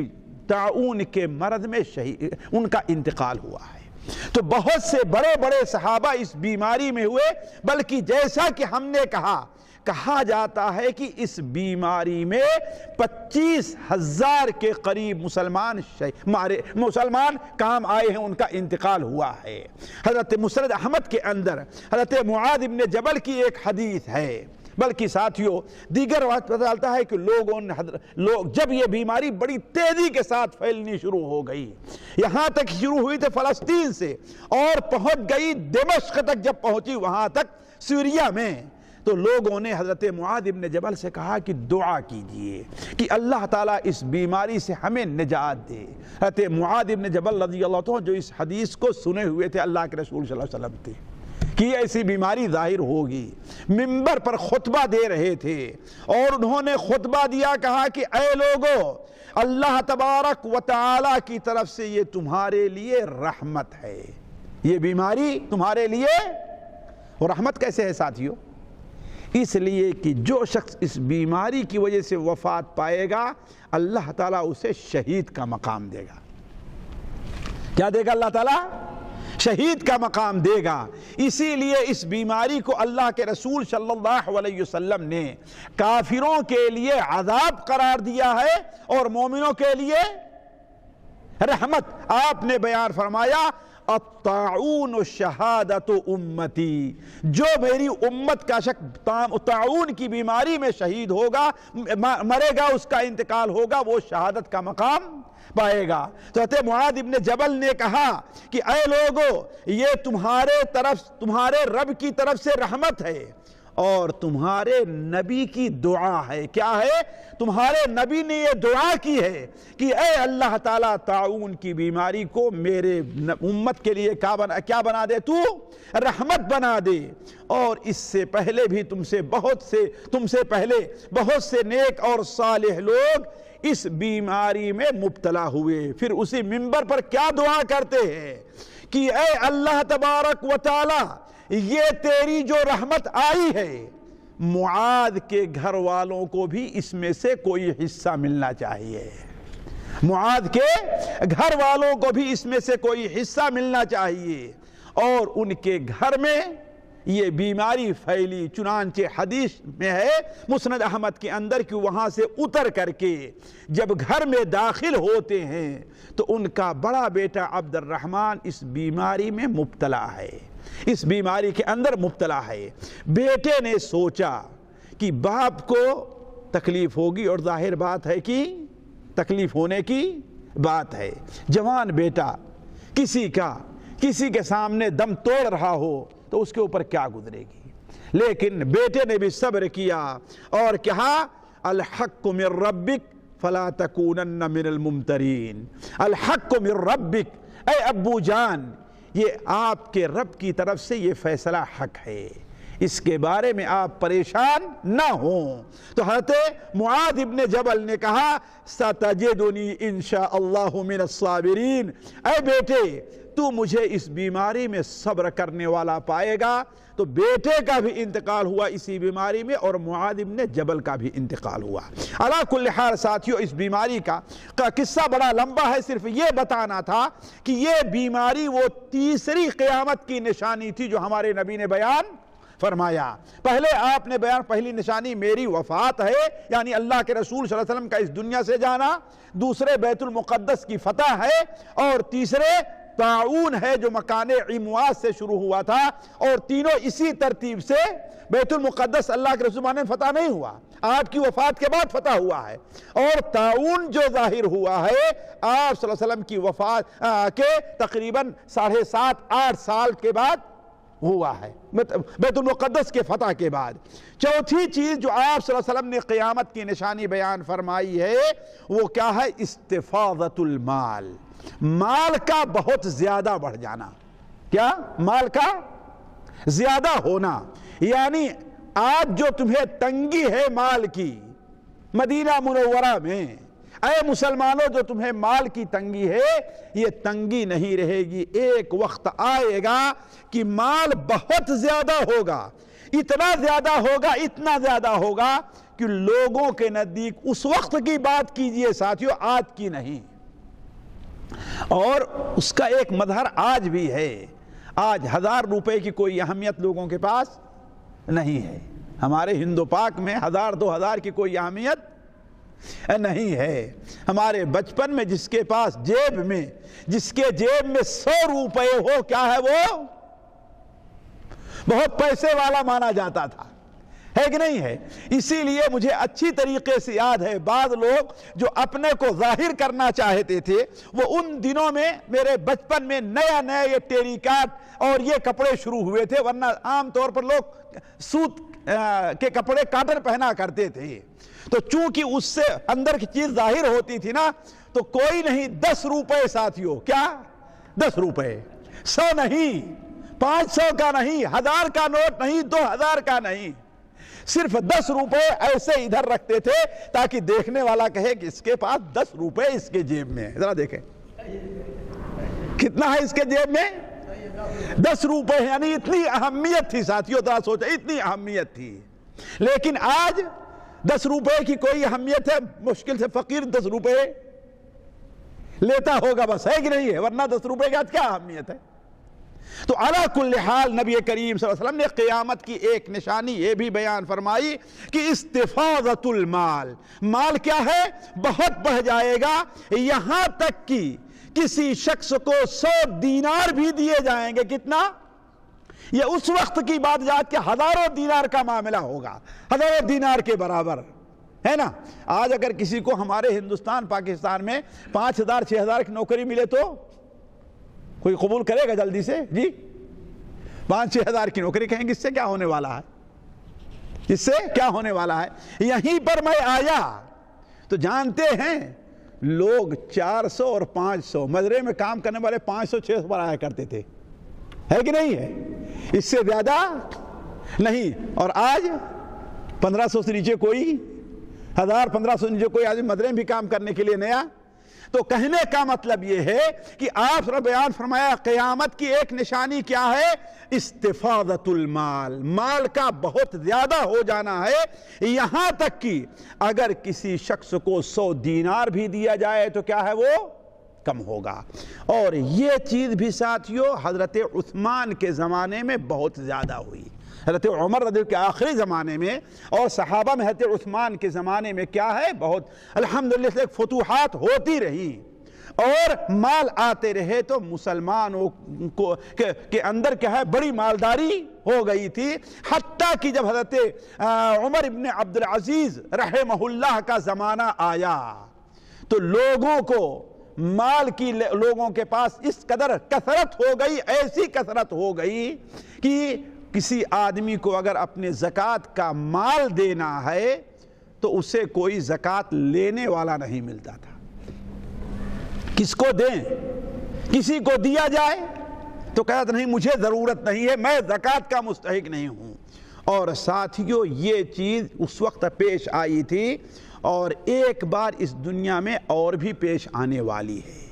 طاعون کے مرض میں شہید، ان کا انتقال ہوا ہے۔ تو بہت سے بڑے بڑے صحابہ اس بیماری میں ہوئے، بلکہ جیسا کہ ہم نے کہا کہا جاتا ہے کہ اس بیماری میں 25,000 کے قریب مسلمان کام آئے ہیں، ان کا انتقال ہوا ہے۔ حضرت مسند احمد کے اندر حضرت معاذ ابن جبل کی ایک حدیث ہے، بلکہ ساتھیوں دیگر بات پتہ چلتا ہے کہ لوگ جب یہ بیماری بڑی تیزی کے ساتھ پھیلنی شروع ہو گئی، یہاں تک شروع ہوئی تھی فلسطین سے اور پہنچ گئی دمشق تک، جب پہنچی وہاں تک سیریا میں، تو لوگوں نے حضرت معاذ ابن جبل سے کہا کہ دعا کیجئے کہ اللہ تعالیٰ اس بیماری سے ہمیں نجات دے۔ حضرت معاذ ابن جبل رضی اللہ عنہ جو اس حدیث کو سنے ہوئے تھے اللہ کے رسول صلی اللہ علیہ وسلم تھے کہ ایسی بیماری ظاہر ہوگی، منبر پر خطبہ دے رہے تھے اور انہوں نے خطبہ دیا، کہا کہ اے لوگو، اللہ تبارک و تعالی کی طرف سے یہ تمہارے لیے رحمت ہے، یہ بیماری تمہارے لیے۔ اور رحمت کیسے ہے ساتھیوں؟ اس لیے کہ جو شخص اس بیماری کی وجہ سے وفات پائے گا اللہ تعالیٰ اسے شہید کا مقام دے گا۔ کیا دے گا اللہ تعالیٰ؟ شہید کا مقام دے گا۔ اسی لیے اس بیماری کو اللہ کے رسول صلی اللہ علیہ وسلم نے کافروں کے لیے عذاب قرار دیا ہے اور مومنوں کے لیے رحمت۔ آپ نے بیان فرمایا الطاعون شہادت امتی، جو میری امت کا شخص طاعون کی بیماری میں شہید ہوگا، مرے گا، اس کا انتقال ہوگا، وہ شہادت کا مقام پائے گا۔ تو حضرت معاذ ابن جبل نے کہا کہ اے لوگو، یہ تمہارے رب کی طرف سے رحمت ہے اور تمہارے نبی کی دعا ہے۔ کیا ہے؟ تمہارے نبی نے یہ دعا کی ہے کہ اے اللہ تعالیٰ طاعون کی بیماری کو میرے امت کے لیے کیا بنا دے، تو رحمت بنا دے۔ اور اس سے پہلے بھی تم سے پہلے بہت سے نیک اور صالح لوگ اس بیماری میں مبتلا ہوئے، پھر اسی منبر پر کیا دعا کرتے ہیں کہ اے اللہ تبارک و تعالی، یہ تیری جو رحمت آئی ہے معاذ کے گھر والوں کو بھی اس میں سے کوئی حصہ ملنا چاہیے، معاذ کے گھر والوں کو بھی اس میں سے کوئی حصہ ملنا چاہیے۔ اور ان کے گھر میں یہ بیماری پھیلی، چنانچہ حدیث میں ہے مسند احمد کے اندر کہ وہاں سے اتر کر کے جب گھر میں داخل ہوتے ہیں تو ان کا بڑا بیٹا عبد الرحمن اس بیماری میں مبتلا ہے، اس بیماری کے اندر مبتلا ہے۔ بیٹے نے سوچا کہ باپ کو تکلیف ہوگی، اور ظاہر بات ہے کہ تکلیف ہونے کی بات ہے، جوان بیٹا کسی کے سامنے دم توڑ رہا ہو تو اس کے اوپر کیا گزرے گی، لیکن بیٹے نے بھی صبر کیا اور کہا الحق من ربک فلا تکونن من الممترین، الحق من ربک، اے ابو جان یہ آپ کے رب کی طرف سے یہ فیصلہ حق ہے، اس کے بارے میں آپ پریشان نہ ہوں۔ تو حضرت معاذ ابن جبل نے کہا ستجدنی انشاء اللہ من الصابرین، اے بیٹے تو مجھے اس بیماری میں صبر کرنے والا پائے گا۔ تو بیٹے کا بھی انتقال ہوا اسی بیماری میں اور معاذ ابن جبل کا بھی انتقال ہوا۔ علی کل حال ساتھیوں، اس بیماری کا قصہ بڑا لمبا ہے، صرف یہ بتانا تھا کہ یہ بیماری وہ تیسری قیامت کی نشانی تھی جو ہمارے نبی نے بیان فرمایا۔ پہلے آپ نے بیان، پہلی نشانی میری وفات ہے، یعنی اللہ کے رسول صلی اللہ علیہ وسلم کا اس دنیا سے جانا، دوسرے بیت المقدس کی فتح ہے، اور تیسرے طاعون ہے جو مکان عمواس سے شروع ہوا تھا، اور تینوں اسی ترتیب سے بیت المقدس اللہ کے رسول نے فتح نہیں ہوا، آپ کی وفات کے بعد فتح ہوا ہے۔ اور طاعون جو ظاہر ہوا ہے آپ صلی اللہ علیہ وسلم کی وفات کے تقریباً 7.5-8 سال کے بعد ہوا ہے، بیت المقدس کے فتح کے بعد۔ چوتھی چیز جو آپ صلی اللہ علیہ وسلم نے قیامت کی نشانی بیان فرمائی ہے وہ کیا ہے؟ استفاضت المال، مال کا بہت زیادہ بڑھ جانا۔ کیا؟ مال کا زیادہ ہونا، یعنی آج جو تمہیں تنگی ہے مال کی مدینہ منورہ میں، اے مسلمانوں جو تمہیں مال کی تنگی ہے یہ تنگی نہیں رہے گی، ایک وقت آئے گا کہ مال بہت زیادہ ہوگا، اتنا زیادہ ہوگا کہ لوگوں کے نزدیک اس وقت کی بات کیجئے ساتھیوں، آج کی نہیں۔ اور اس کا ایک مظہر آج بھی ہے، آج 1000 روپے کی کوئی اہمیت لوگوں کے پاس نہیں ہے، ہمارے ہندو پاک میں 1000 2000 کی کوئی اہمیت نہیں ہے۔ ہمارے بچپن میں جس کے پاس جس کے جیب میں 100 روپے ہو، کیا ہے وہ؟ بہت پیسے والا مانا جاتا تھا، ہے کہ نہیں ہے؟ اسی لیے مجھے اچھی طریقے سے یاد ہے، بعض لوگ جو اپنے کو ظاہر کرنا چاہتے تھے وہ ان دنوں میں، میرے بچپن میں نیا یہ ٹیری کاٹ اور یہ کپڑے شروع ہوئے تھے، ورنہ عام طور پر لوگ سوت کے کپڑے کاٹن پہنا کرتے تھے۔ تو چونکہ اس سے اندر کی چیز ظاہر ہوتی تھی نا، تو کوئی نہیں 10 روپے ساتھیوں، کیا 10 روپے، 100 نہیں، 500 کا نہیں، 1000 کا نوٹ نہیں، 2000 کا نہیں، صرف 10 روپے ایسے ادھر رکھتے تھے تاکہ دیکھنے والا کہے کہ اس کے پاس 10 روپے اس کے جیب میں ہے۔ ذرا دیکھیں کتنا ہے اس کے جیب میں، 10 روپے، یعنی اتنی اہمیت تھی ساتھیوں، ذرا سوچیں اتنی اہمیت تھی۔ لیکن آج 10 روپے کی کوئی اہمیت ہے؟ مشکل سے فقیر 10 روپے لیتا ہوگا بس، ہے کہ نہیں ہے؟ ورنہ 10 روپے کا کیا اہمیت ہے؟ تو علی کل حال نبی کریم صلی اللہ علیہ وسلم نے قیامت کی ایک نشانی یہ بھی بیان فرمائی کہ استفاضۃ المال، مال کیا ہے؟ بہت بڑھ جائے گا، یہاں تک کہ کسی شخص کو 100 دینار بھی دیے جائیں گے۔ کتنا؟ یہ اس وقت کی بات یاد کہ 1000 دینار کا معاملہ ہوگا، 1000 دینار کے برابر ہے نا۔ آج اگر کسی کو ہمارے ہندوستان پاکستان میں 5000 6000 کی نوکری ملے تو کوئی قبول کرے گا جلدی سے؟ جی 5-6 ہزار کی نوکری، کہیں گے اس سے کیا ہونے والا ہے، اس سے کیا ہونے والا ہے؟ یہیں پر میں آیا تو جانتے ہیں لوگ 400 اور 500 مزرعے میں کام کرنے والے 500-600 پر آیا کرتے تھے، ہے کہ نہیں ہے؟ اس سے زیادہ نہیں۔ اور آج 1500 سے نیچے کوئی، 1000-1500 سے نیچے کوئی آدمی مزرعے میں بھی کام کرنے کے لیے نیا۔ تو کہنے کا مطلب یہ ہے کہ آپ نے بیان فرمایا قیامت کی ایک نشانی کیا ہے؟ استفاضۃ المال، مال کا بہت زیادہ ہو جانا ہے، یہاں تک کہ اگر کسی شخص کو 100 دینار بھی دیا جائے تو کیا ہے وہ؟ کم ہوگا۔ اور یہ چیز بھی ساتھیوں حضرت عثمان کے زمانے میں بہت زیادہ ہوئی، حضرت عمر رضی اللہ کے آخری زمانے میں، اور صحابہ میں حضرت عثمان کے زمانے میں کیا ہے؟ بہت الحمدللہ سے فتوحات ہوتی رہی اور مال آتے رہے، تو مسلمانوں کے اندر کیا ہے؟ بڑی مالداری ہو گئی تھی، حتیٰ کہ جب حضرت عمر ابن عبدالعزیز رحمہ اللہ کا زمانہ آیا تو لوگوں کو مال کی، لوگوں کے پاس اس قدر کثرت ہو گئی، ایسی کثرت ہو گئی کہ کسی آدمی کو اگر اپنے زکوٰۃ کا مال دینا ہے تو اسے کوئی زکوٰۃ لینے والا نہیں ملتا تھا۔ کس کو دیں؟ کسی کو دیا جائے تو کہتا نہیں مجھے ضرورت نہیں ہے، میں زکوٰۃ کا مستحق نہیں ہوں۔ اور ساتھیوں یہ چیز اس وقت پیش آئی تھی اور ایک بار اس دنیا میں اور بھی پیش آنے والی ہے،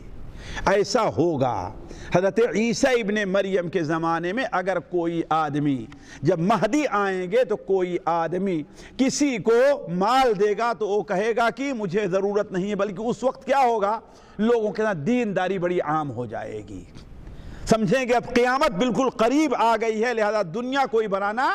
ایسا ہوگا۔ حضرت عیسیٰ ابن مریم کے زمانے میں اگر کوئی آدمی، جب مہدی آئیں گے تو کوئی آدمی کسی کو مال دے گا تو وہ کہے گا کہ مجھے ضرورت نہیں ہے، بلکہ اس وقت کیا ہوگا؟ لوگوں کے ساتھ دینداری بڑی عام ہو جائے گی، سمجھیں گے اب قیامت بالکل قریب آ گئی ہے، لہذا دنیا کوئی بنانا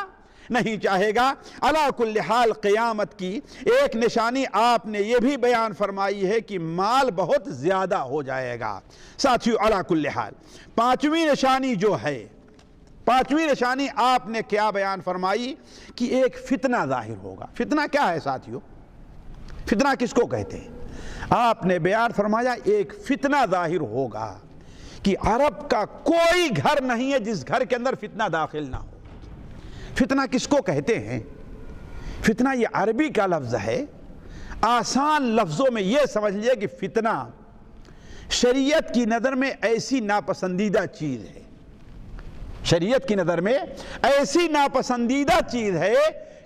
نہیں چاہے گا۔ علی کل حال قیامت کی ایک نشانی آپ نے یہ بھی بیان فرمائی ہے کہ مال بہت زیادہ ہو جائے گا۔ ساتھیو علی کل حال پانچویں نشانی جو ہے، پانچویں نشانی آپ نے کیا بیان فرمائی کہ ایک فتنہ ظاہر ہوگا۔ فتنہ کیا ہے ساتھیو؟ فتنہ کس کو کہتے ہیں؟ آپ نے بیان فرمایا ایک فتنہ ظاہر ہوگا کہ عرب کا کوئی گھر نہیں ہے جس گھر کے اندر فتنہ داخل نہ ہو۔ فتنہ کس کو کہتے ہیں؟ فتنہ یہ عربی کا لفظ ہے، آسان لفظوں میں یہ سمجھ لیجیے کہ فتنہ شریعت کی نظر میں ایسی ناپسندیدہ چیز ہے، شریعت کی نظر میں ایسی ناپسندیدہ چیز ہے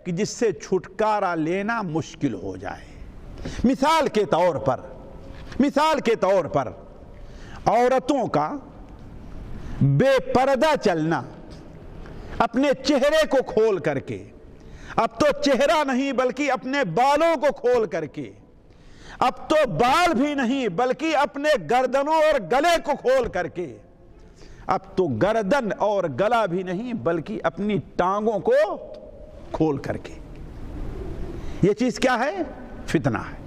کہ جس سے چھٹکارا لینا مشکل ہو جائے۔ مثال کے طور پر عورتوں کا بے پردہ چلنا، اپنے چہرے کو کھول کر کے، اب تو چہرہ نہیں بلکہ اپنے بالوں کو کھول کر کے، اب تو بال بھی نہیں بلکہ اپنے گردنوں اور گلے کو کھول کر کے، اب تو گردن اور گلا بھی نہیں بلکہ اپنی ٹانگوں کو کھول کر کے، یہ چیز کیا ہے؟ فتنہ ہے۔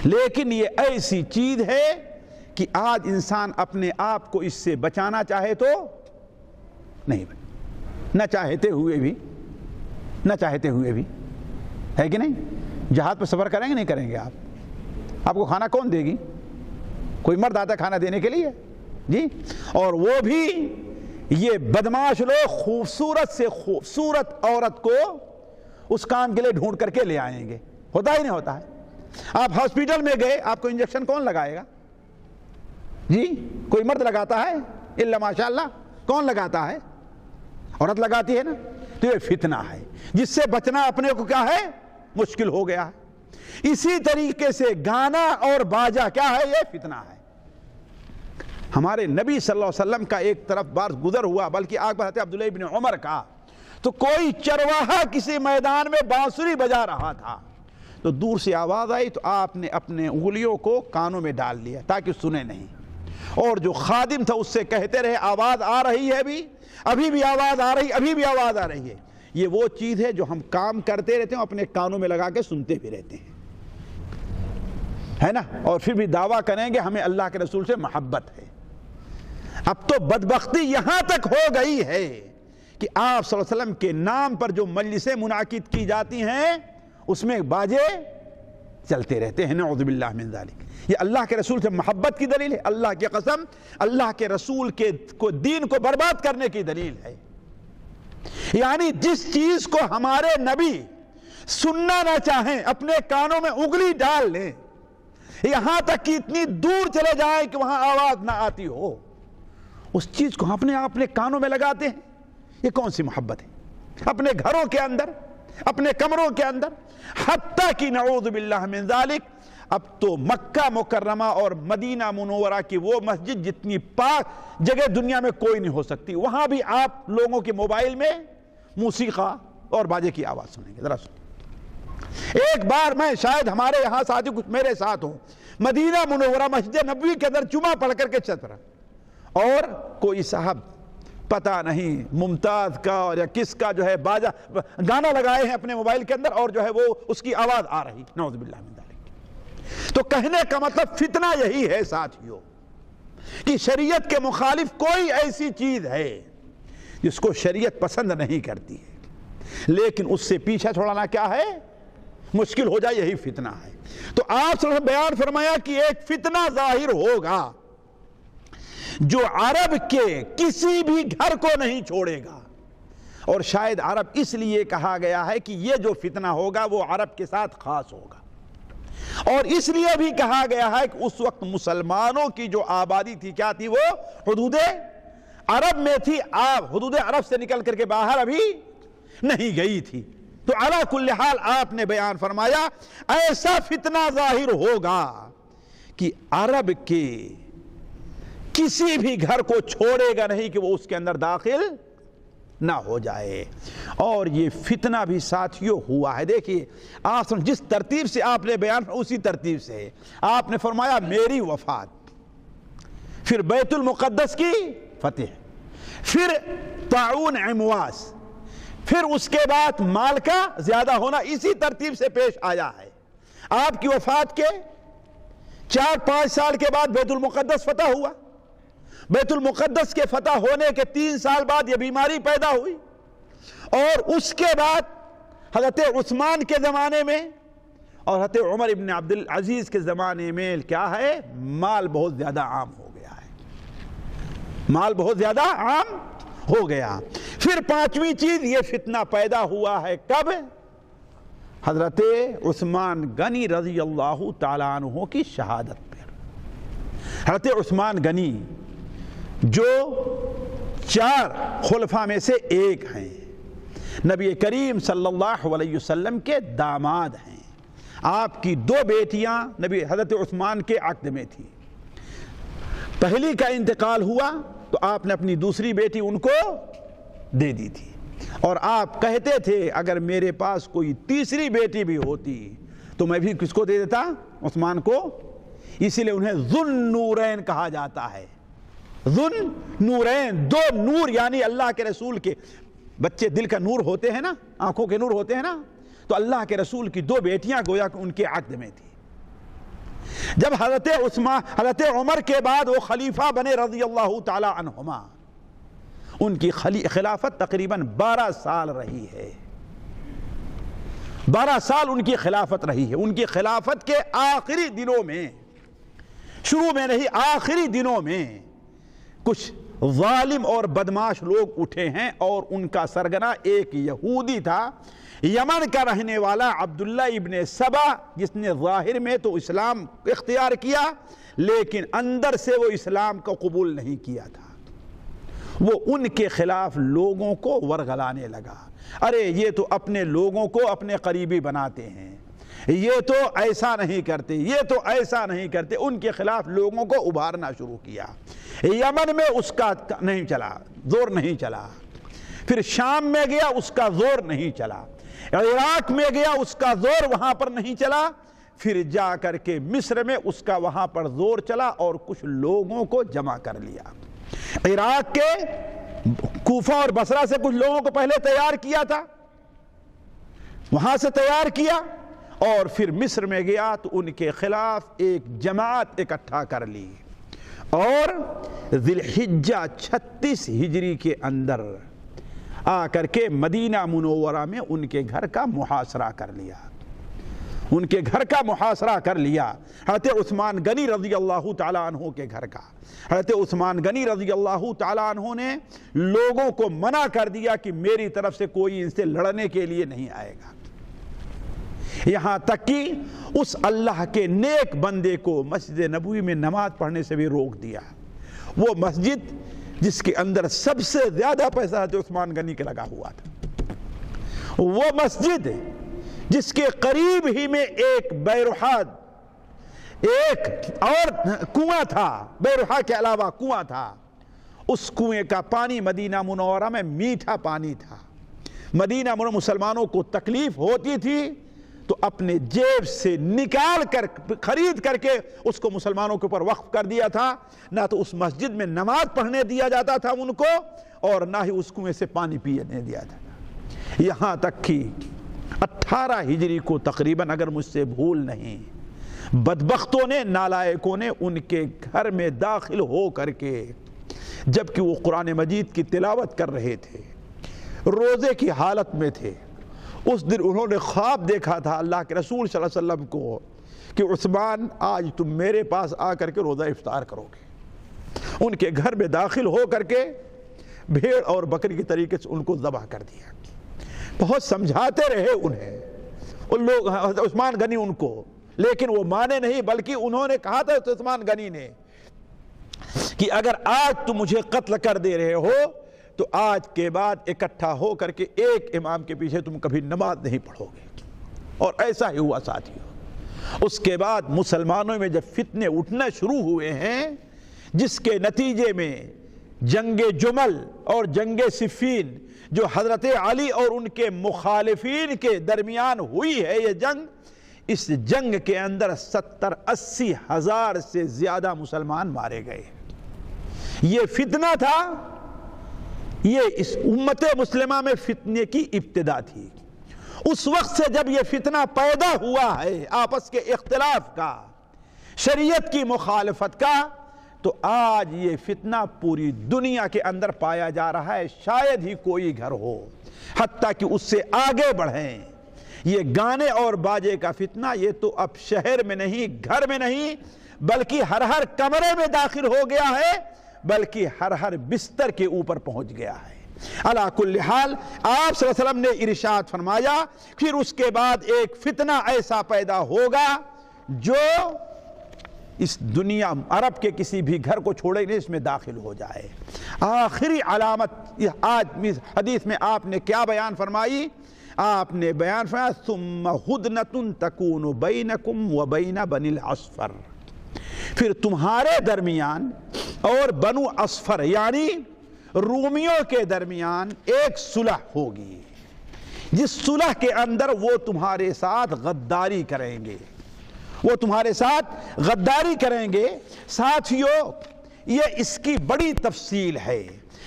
لیکن یہ ایسی چیز ہے کہ آج انسان اپنے آپ کو اس سے بچانا چاہے تو نہیں، نہ چاہتے ہوئے بھی ہے کہ نہیں؟ جہاد پہ سفر کریں گے نہیں کریں گے آپ کو کھانا کون دے گی؟ کوئی مرد آتا ہے کھانا دینے کے لیے جی، اور وہ بھی یہ بدماش لوگ خوبصورت سے خوبصورت عورت کو اس کام کے لیے ڈھونڈ کر کے لے آئیں گے۔ ہوتا ہی نہیں ہوتا ہے؟ آپ ہاسپٹل میں گئے، آپ کو انجیکشن کون لگائے گا جی؟ کوئی مرد لگاتا ہے؟ الا ماشاء اللہ، کون لگاتا ہے؟ عورت لگاتی ہے نا۔ تو یہ فتنہ ہے جس سے بچنا اپنے کو کیا ہے؟ مشکل ہو گیا ہے۔ اسی طریقے سے گانا اور باجا کیا ہے؟ یہ فتنہ ہے۔ ہمارے نبی صلی اللہ علیہ وسلم کا ایک طرف بار گزر ہوا، بلکہ آگ بڑھتے عبداللہ ابن عمر کا، تو کوئی چرواہا کسی میدان میں بانسری بجا رہا تھا، تو دور سے آواز آئی تو آپ نے اپنے انگلیوں کو کانوں میں ڈال لیا تاکہ سنے نہیں، اور جو خادم تھا اس سے کہتے رہے آواز آ رہی ہے، ابھی بھی آواز آ رہی، ابھی بھی آواز آ رہی ہے۔ یہ وہ چیز ہے جو ہم کام کرتے رہتے ہیں، اپنے کانوں میں لگا کے سنتے بھی رہتے ہیں، ہے نا، اور پھر بھی دعویٰ کریں گے ہمیں اللہ کے رسول سے محبت ہے۔ اب تو بدبختی یہاں تک ہو گئی ہے کہ آپ صلی اللہ علیہ وسلم کے نام پر جو مجلسیں منعقد کی جاتی ہیں اس میں باجے چلتے رہتے ہیں، نعوذ باللہ من ذالک۔ یہ اللہ کے رسول سے محبت کی دلیل ہے، اللہ کی قسم اللہ کے رسول کے دین کو برباد کرنے کی دلیل ہے۔ یعنی جس چیز کو ہمارے نبی سننا نہ چاہیں، اپنے کانوں میں انگلی ڈال لیں، یہاں تک کہ اتنی دور چلے جائیں کہ وہاں آواز نہ آتی ہو، اس چیز کو اپنے کانوں میں لگاتے ہیں۔ یہ کون سی محبت ہے؟ اپنے گھروں کے اندر، اپنے کمروں کے اندر، حتیٰ کہ نعوذ باللہ من ذالک اب تو مکہ مکرمہ اور مدینہ منورہ کی وہ مسجد جتنی پاک جگہ دنیا میں کوئی نہیں ہو سکتی، وہاں بھی آپ لوگوں کے موبائل میں موسیقی اور باجے کی آواز سنیں گے۔ ذرا سنیں، ایک بار میں شاید ہمارے یہاں ساتھی کچھ میرے ساتھ ہوں، مدینہ منورہ مسجد نبوی کے اندر جمعہ پڑھ کر کے چل رہا، اور کوئی صاحب پتہ نہیں ممتاز کا اور یا کس کا جو ہے باجا گانا لگائے ہیں اپنے موبائل کے اندر، اور جو ہے وہ اس کی آواز آ رہی، نعوذ باللہ من ذالک۔ تو کہنے کا مطلب فتنہ یہی ہے ساتھیوں کہ شریعت کے مخالف کوئی ایسی چیز ہے جس کو شریعت پسند نہیں کرتی ہے، لیکن اس سے پیچھا چھوڑانا کیا ہے؟ مشکل ہو جائے، یہی فتنہ ہے۔ تو آپ نے بیان فرمایا کہ ایک فتنہ ظاہر ہوگا جو عرب کے کسی بھی گھر کو نہیں چھوڑے گا، اور شاید عرب اس لیے کہا گیا ہے کہ یہ جو فتنہ ہوگا وہ عرب کے ساتھ خاص ہوگا، اور اس لیے بھی کہا گیا ہے کہ اس وقت مسلمانوں کی جو آبادی تھی کیا تھی؟ وہ حدود عرب میں تھی، حدود عرب سے نکل کر کے باہر ابھی نہیں گئی تھی۔ تو علی کل حال آپ نے بیان فرمایا ایسا فتنہ ظاہر ہوگا کہ عرب کے کسی بھی گھر کو چھوڑے گا نہیں کہ وہ اس کے اندر داخل نہ ہو جائے، اور یہ فتنہ بھی ساتھیوں ہوا ہے۔ دیکھیے آپ جس ترتیب سے آپ نے بیان اسی ترتیب سے آپ نے فرمایا میری وفات، پھر بیت المقدس کی فتح، پھر طاعون عمواس، پھر اس کے بعد مال کا زیادہ ہونا، اسی ترتیب سے پیش آیا ہے۔ آپ کی وفات کے 4-5 سال کے بعد بیت المقدس فتح ہوا، بیت المقدس کے فتح ہونے کے 3 سال بعد یہ بیماری پیدا ہوئی، اور اس کے بعد حضرت عثمان کے زمانے میں اور حضرت عمر ابن عبدالعزیز کے زمانے میں کیا ہے؟ مال بہت زیادہ عام ہو گیا ہے، مال بہت زیادہ عام ہو گیا۔ پھر 5ویں چیز یہ فتنہ پیدا ہوا ہے کب؟ حضرت عثمان غنی رضی اللہ تعالیٰ عنہ کی شہادت پر۔ حضرت عثمان غنی جو 4 خلفاء میں سے ایک ہیں، نبی کریم صلی اللہ علیہ وسلم کے داماد ہیں، آپ کی 2 بیٹیاں نبی حضرت عثمان کے عقد میں تھی، پہلی کا انتقال ہوا تو آپ نے اپنی دوسری بیٹی ان کو دے دی تھی، اور آپ کہتے تھے اگر میرے پاس کوئی تیسری بیٹی بھی ہوتی تو میں بھی کس کو دے دیتا؟ عثمان کو، اسی لیے انہیں ذو النورین کہا جاتا ہے۔ ذو النورین، 2 نور، یعنی اللہ کے رسول کے بچے دل کا نور ہوتے ہیں نا، آنکھوں کے نور ہوتے ہیں نا، تو اللہ کے رسول کی 2 بیٹیاں گویا کہ ان کے عقد میں تھی۔ جب حضرت عمر کے بعد وہ خلیفہ بنے رضی اللہ تعالی عنہما، ان کی خلافت تقریباً 12 سال رہی ہے۔ 12 سال ان کی خلافت رہی ہے۔ ان کی خلافت کے آخری دنوں میں، شروع میں نہیں آخری دنوں میں، کچھ ظالم اور بدماش لوگ اٹھے ہیں اور ان کا سرگنا ایک یہودی تھا، یمن کا رہنے والا عبداللہ ابن سبا، جس نے ظاہر میں تو اسلام اختیار کیا لیکن اندر سے وہ اسلام کو قبول نہیں کیا تھا۔ وہ ان کے خلاف لوگوں کو ورغلانے لگا، ارے یہ تو اپنے لوگوں کو اپنے قریبی بناتے ہیں، یہ تو ایسا نہیں کرتے، یہ تو ایسا نہیں کرتے۔ ان کے خلاف لوگوں کو ابھارنا شروع کیا۔ یمن میں اس کا نہیں چلا، زور نہیں چلا، پھر شام میں گیا، اس کا زور نہیں چلا، عراق میں گیا، اس کا زور وہاں پر نہیں چلا، پھر جا کر کے مصر میں اس کا وہاں پر زور چلا اور کچھ لوگوں کو جمع کر لیا۔ عراق کے کوفہ اور بصرہ سے کچھ لوگوں کو پہلے تیار کیا تھا، وہاں سے تیار کیا، اور پھر مصر میں گیا تو ان کے خلاف ایک جماعت اکٹھا کر لی، اور ذی الحجہ 36 ہجری کے اندر آ کر کے مدینہ منورہ میں ان کے گھر کا محاصرہ کر لیا۔ ان کے گھر کا محاصرہ کر لیا، حضرت عثمان غنی رضی اللہ تعالیٰ عنہ کے گھر کا۔ حضرت عثمان غنی رضی اللہ تعالیٰ عنہ نے لوگوں کو منع کر دیا کہ میری طرف سے کوئی ان سے لڑنے کے لیے نہیں آئے گا، یہاں تک کہ اس اللہ کے نیک بندے کو مسجد نبوی میں نماز پڑھنے سے بھی روک دیا۔ وہ مسجد جس کے اندر سب سے زیادہ پیسہ حضرت عثمان غنی کے لگا ہوا تھا، وہ مسجد جس کے قریب ہی میں ایک بیروحہ، ایک اور کنواں تھا، بیروحہ کے علاوہ کنواں تھا، اس کنویں کا پانی مدینہ منورہ میں میٹھا پانی تھا۔ مدینہ منورہ مسلمانوں کو تکلیف ہوتی تھی تو اپنے جیب سے نکال کر خرید کر کے اس کو مسلمانوں کے اوپر وقف کر دیا تھا۔ نہ تو اس مسجد میں نماز پڑھنے دیا جاتا تھا ان کو، اور نہ ہی اس کنویں سے پانی پینے دیا تھا۔ یہاں تک کہ 18 ہجری کو تقریباً، اگر مجھ سے بھول نہیں، بدبختوں نے، نالائکوں نے ان کے گھر میں داخل ہو کر کے، جبکہ وہ قرآن مجید کی تلاوت کر رہے تھے، روزے کی حالت میں تھے، اس دن انہوں نے خواب دیکھا تھا اللہ کے رسول صلی اللہ علیہ وسلم کو کہ عثمان آج تم میرے پاس آ کر کے روزہ افطار کرو گے۔ ان کے گھر میں داخل ہو کر کے بھیڑ اور بکری کے طریقے سے ان کو ذبح کر دیا۔ بہت سمجھاتے رہے انہیں ان لوگ، عثمان غنی ان کو، لیکن وہ مانے نہیں، بلکہ انہوں نے کہا تھا عثمان غنی نے کہ اگر آج تم مجھے قتل کر دے رہے ہو تو آج کے بعد اکٹھا ہو کر کے ایک امام کے پیچھے تم کبھی نماز نہیں پڑھو گے۔ اور ایسا ہی ہوا ساتھیوں۔ اس کے بعد مسلمانوں میں جب فتنے اٹھنا شروع ہوئے ہیں، جس کے نتیجے میں جنگ جمل اور جنگ صفین، جو حضرت علی اور ان کے مخالفین کے درمیان ہوئی ہے یہ جنگ، اس جنگ کے اندر 70-80 ہزار سے زیادہ مسلمان مارے گئے۔ یہ فتنہ تھا، یہ اس امت مسلمہ میں فتنے کی ابتدا تھی۔ اس وقت سے جب یہ فتنہ پیدا ہوا ہے آپس کے اختلاف کا، شریعت کی مخالفت کا، تو آج یہ فتنہ پوری دنیا کے اندر پایا جا رہا ہے۔ شاید ہی کوئی گھر ہو، حتیٰ کہ اس سے آگے بڑھیں، یہ گانے اور باجے کا فتنہ یہ تو اب شہر میں نہیں، گھر میں نہیں، بلکہ ہر کمرے میں داخل ہو گیا ہے، بلکہ ہر بستر کے اوپر پہنچ گیا ہے۔ علی کل حال آپ صلی اللہ علیہ وسلم نے ارشاد فرمایا، پھر اس کے بعد ایک فتنہ ایسا پیدا ہوگا جو اس دنیا عرب کے کسی بھی گھر کو چھوڑے نہیں، اس میں داخل ہو جائے۔ آخری علامت آج حدیث میں آپ نے کیا بیان فرمائی؟ آپ نے بیان فرمایا ثم ہدنۃ تکون بینکم وبین بنی الاصفر، پھر تمہارے درمیان اور بنو اصفر یعنی رومیوں کے درمیان ایک صلح ہوگی، جس صلح کے اندر وہ تمہارے ساتھ غداری کریں گے، وہ تمہارے ساتھ غداری کریں گے۔ ساتھیوں، یہ اس کی بڑی تفصیل ہے،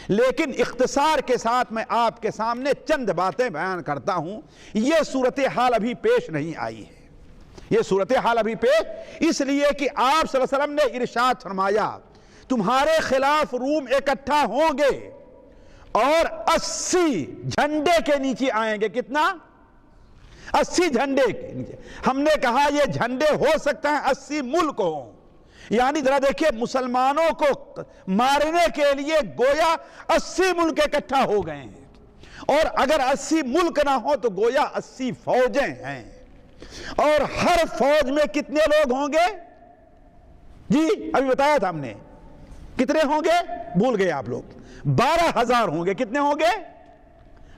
لیکن اختصار کے ساتھ میں آپ کے سامنے چند باتیں بیان کرتا ہوں۔ یہ صورتحال ابھی پیش نہیں آئی ہے، یہ صورتحال ابھی پیش اس لیے کہ آپ صلی اللہ علیہ وسلم نے ارشاد فرمایا تمہارے خلاف روم اکٹھا ہوں گے اور 80 جھنڈے کے نیچے آئیں گے۔ کتنا؟ 80 جھنڈے کے نیچے۔ ہم نے کہا یہ جھنڈے ہو سکتا ہے 80 ملک ہوں، یعنی ذرا دیکھیے مسلمانوں کو مارنے کے لیے گویا 80 ملک اکٹھا ہو گئے ہیں، اور اگر 80 ملک نہ ہو تو گویا 80 فوجیں ہیں، اور ہر فوج میں کتنے لوگ ہوں گے؟ جی ابھی بتایا تھا ہم نے، کتنے ہوں گے؟ بھول گئے آپ لوگ۔ 12,000 ہوں گے۔ کتنے ہوں گے؟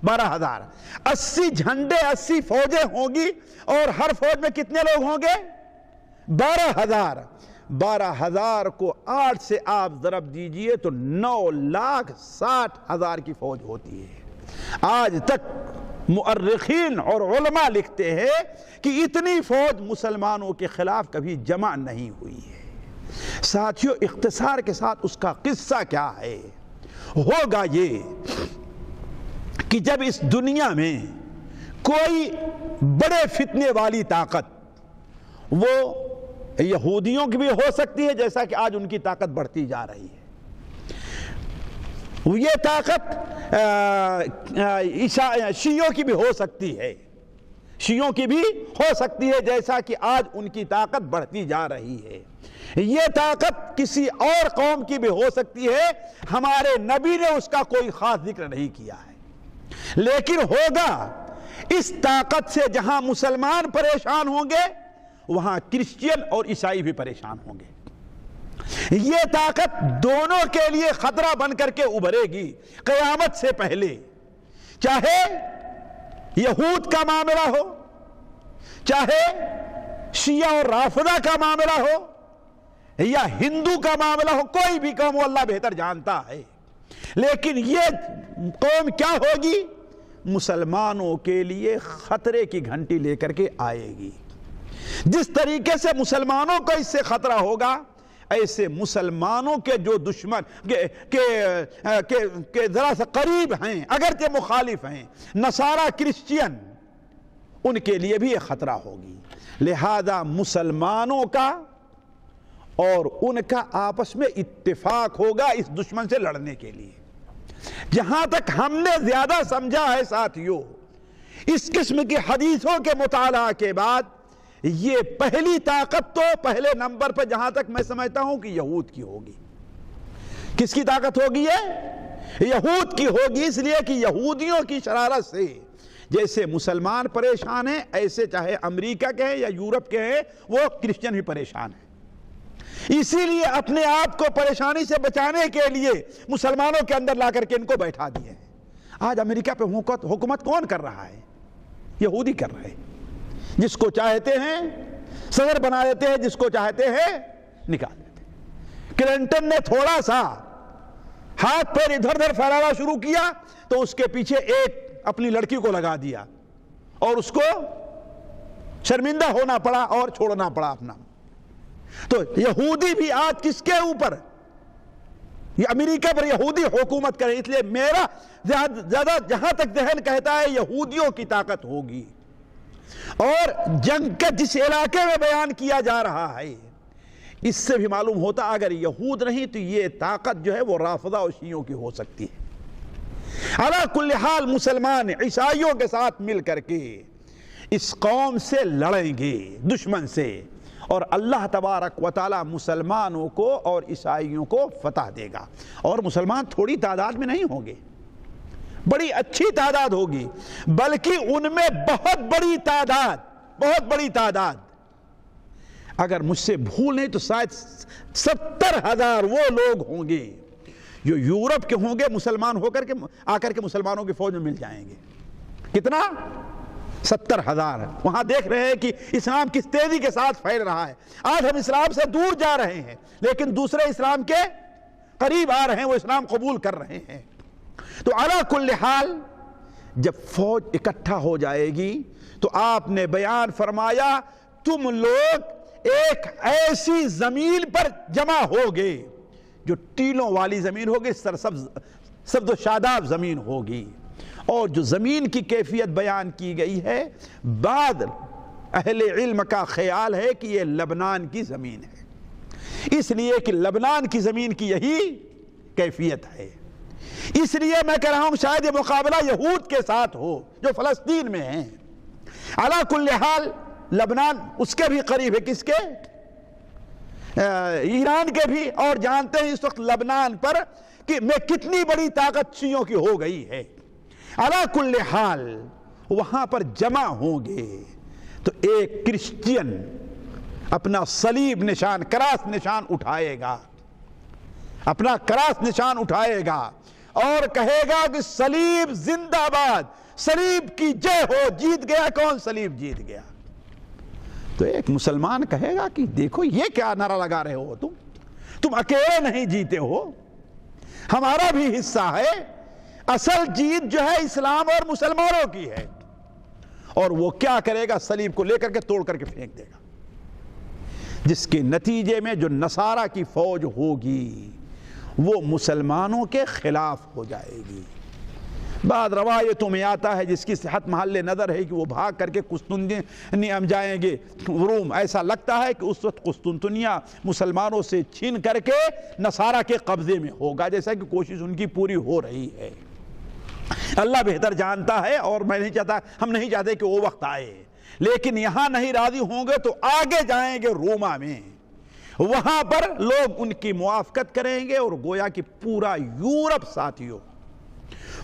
12,000۔ 80 جھنڈے 80 فوجیں ہوں گی، اور ہر فوج میں کتنے لوگ ہوں گے؟ 12,000۔ 12,000 کو 8 سے آپ ضرب دیجئے تو 9,60,000 کی فوج ہوتی ہے۔ آج تک مؤرخین اور علماء لکھتے ہیں کہ اتنی فوج مسلمانوں کے خلاف کبھی جمع نہیں ہوئی ہے۔ ساتھیوں، اختصار کے ساتھ اس کا قصہ کیا ہے؟ ہوگا یہ کہ جب اس دنیا میں کوئی بڑے فتنے والی طاقت، وہ یہودیوں کی بھی ہو سکتی ہے جیسا کہ آج ان کی طاقت بڑھتی جا رہی ہے، یہ طاقت شیعوں کی بھی ہو سکتی ہے، شیعوں کی بھی ہو سکتی ہے جیسا کہ آج ان کی طاقت بڑھتی جا رہی ہے، یہ طاقت کسی اور قوم کی بھی ہو سکتی ہے، ہمارے نبی نے اس کا کوئی خاص ذکر نہیں کیا ہے، لیکن ہوگا اس طاقت سے جہاں مسلمان پریشان ہوں گے وہاں کرسچین اور عیسائی بھی پریشان ہوں گے۔ یہ طاقت دونوں کے لیے خطرہ بن کر کے ابھرے گی قیامت سے پہلے، چاہے یہود کا معاملہ ہو، چاہے شیعہ اور رافضہ کا معاملہ ہو، یا ہندو کا معاملہ ہو، کوئی بھی قوم، وہ اللہ بہتر جانتا ہے، لیکن یہ قوم کیا ہوگی؟ مسلمانوں کے لیے خطرے کی گھنٹی لے کر کے آئے گی۔ جس طریقے سے مسلمانوں کو اس سے خطرہ ہوگا، ایسے مسلمانوں کے جو دشمن کے ذرا سا قریب ہیں، اگرچہ مخالف ہیں، نصارہ کرسچین، ان کے لیے بھی یہ خطرہ ہوگی۔ لہذا مسلمانوں کا اور ان کا آپس میں اتفاق ہوگا اس دشمن سے لڑنے کے لیے۔ جہاں تک ہم نے زیادہ سمجھا ہے ساتھیوں، اس قسم کی حدیثوں کے مطالعہ کے بعد، یہ پہلی طاقت تو پہلے نمبر پر جہاں تک میں سمجھتا ہوں کہ یہود کی ہوگی۔ کس کی طاقت ہوگی؟ یہ یہود کی ہوگی، اس لیے کہ یہودیوں کی شرارت سے جیسے مسلمان پریشان ہیں، ایسے چاہے امریکہ کے ہیں یا یورپ کے ہیں، وہ کرسچن بھی پریشان ہیں۔ اسی لیے اپنے آپ کو پریشانی سے بچانے کے لیے مسلمانوں کے اندر لا کر کے ان کو بیٹھا دیے ہیں۔ آج امریکہ پہ حکومت کون کر رہا ہے؟ یہودی کر رہے ہیں۔ جس کو چاہتے ہیں صدر بنا دیتے ہیں، جس کو چاہتے ہیں نکال دیتے ہیں۔ کلنٹن نے تھوڑا سا ہاتھ پیر ادھر ادھر پھیلانا شروع کیا تو اس کے پیچھے ایک اپنی لڑکی کو لگا دیا، اور اس کو شرمندہ ہونا پڑا اور چھوڑنا پڑا اپنا۔ تو یہودی بھی آج کس کے اوپر؟ یہ امریکہ پر یہودی حکومت کرے، اس لیے میرا زیادہ جہاں تک ذہن کہتا ہے یہودیوں کی طاقت ہوگی۔ اور جنگ کا جس علاقے میں بیان کیا جا رہا ہے، اس سے بھی معلوم ہوتا اگر یہود نہیں تو یہ طاقت جو ہے وہ رافضہ اور شیعوں کی ہو سکتی ہے۔ علی کل حال مسلمان عیسائیوں کے ساتھ مل کر کے اس قوم سے لڑیں گے، دشمن سے، اور اللہ تبارک و تعالی مسلمانوں کو اور عیسائیوں کو فتح دے گا۔ اور مسلمان تھوڑی تعداد میں نہیں ہوں گے، بڑی اچھی تعداد ہوگی، بلکہ ان میں بہت بڑی تعداد، اگر مجھ سے بھول نہیں تو شاید 70,000 وہ لوگ ہوں گے جو یورپ کے ہوں گے، مسلمان ہو کر کے آ کر کے مسلمانوں کی فوج میں مل جائیں گے۔ کتنا؟ 70,000۔ وہاں دیکھ رہے ہیں کہ اسلام کس تیزی کے ساتھ پھیل رہا ہے۔ آج ہم اسلام سے دور جا رہے ہیں، لیکن دوسرے اسلام کے قریب آ رہے ہیں، وہ اسلام قبول کر رہے ہیں۔ تو علی کل حال جب فوج اکٹھا ہو جائے گی تو آپ نے بیان فرمایا تم لوگ ایک ایسی زمین پر جمع ہوگے جو ٹیلوں والی زمین ہوگی، سرسبز سبز و شاداب زمین ہوگی۔ اور جو زمین کی کیفیت بیان کی گئی ہے، بعض اہل علم کا خیال ہے کہ یہ لبنان کی زمین ہے، اس لیے کہ لبنان کی زمین کی یہی کیفیت ہے۔ اس لیے میں کہہ رہا ہوں شاید یہ مقابلہ یہود کے ساتھ ہو جو فلسطین میں ہیں۔ علی کل حال لبنان اس کے بھی قریب ہے، کس کے؟ ایران کے بھی، اور جانتے ہیں اس وقت لبنان پر کہ میں کتنی بڑی طاقت شیعوں کی ہو گئی ہے۔ علی کل حال وہاں پر جمع ہوں گے تو ایک کرسچین اپنا صلیب نشان، کراس نشان اٹھائے گا، اپنا کراس نشان اٹھائے گا اور کہے گا کہ صلیب زندہ باد، صلیب کی جے ہو۔ جیت گیا کون؟ صلیب جیت گیا۔ تو ایک مسلمان کہے گا کہ دیکھو یہ کیا نعرہ لگا رہے ہو، تم اکیلے نہیں جیتے ہو، ہمارا بھی حصہ ہے۔ اصل جیت جو ہے اسلام اور مسلمانوں کی ہے۔ اور وہ کیا کرے گا؟ صلیب کو لے کر کے توڑ کر کے پھینک دے گا، جس کے نتیجے میں جو نصارہ کی فوج ہوگی وہ مسلمانوں کے خلاف ہو جائے گی۔ بعض روایتوں میں آتا ہے جس کی صحت محل نظر ہے کہ وہ بھاگ کر کے قسطنطنیہ جائیں گے، روم۔ ایسا لگتا ہے کہ اس وقت قسطنطنیہ مسلمانوں سے چھین کر کے نصارہ کے قبضے میں ہوگا، جیسا کہ کوشش ان کی پوری ہو رہی ہے۔ اللہ بہتر جانتا ہے، اور میں نہیں چاہتا، ہم نہیں چاہتے کہ وہ وقت آئے، لیکن یہاں نہیں راضی ہوں گے تو آگے جائیں گے روما میں، وہاں پر لوگ ان کی موافقت کریں گے، اور گویا کہ پورا یورپ ساتھیوں،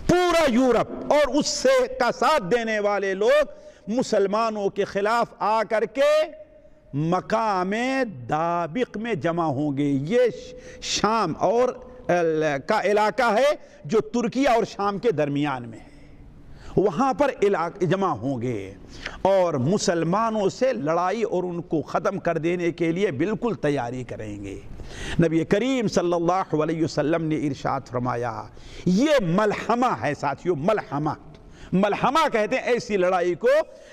پورا یورپ اور اس سے کا ساتھ دینے والے لوگ مسلمانوں کے خلاف آ کر کے مقام دابق میں جمع ہوں گے۔ یہ شام اور کا علاقہ ہے جو ترکیہ اور شام کے درمیان میں ہے، وہاں پر جمع ہوں گے اور مسلمانوں سے لڑائی اور ان کو ختم کر دینے کے لیے بالکل تیاری کریں گے۔ نبی کریم صلی اللہ علیہ وسلم نے ارشاد فرمایا، یہ ملحمہ ہے ساتھیوں، ملحمہ کہتے ہیں ایسی لڑائی کو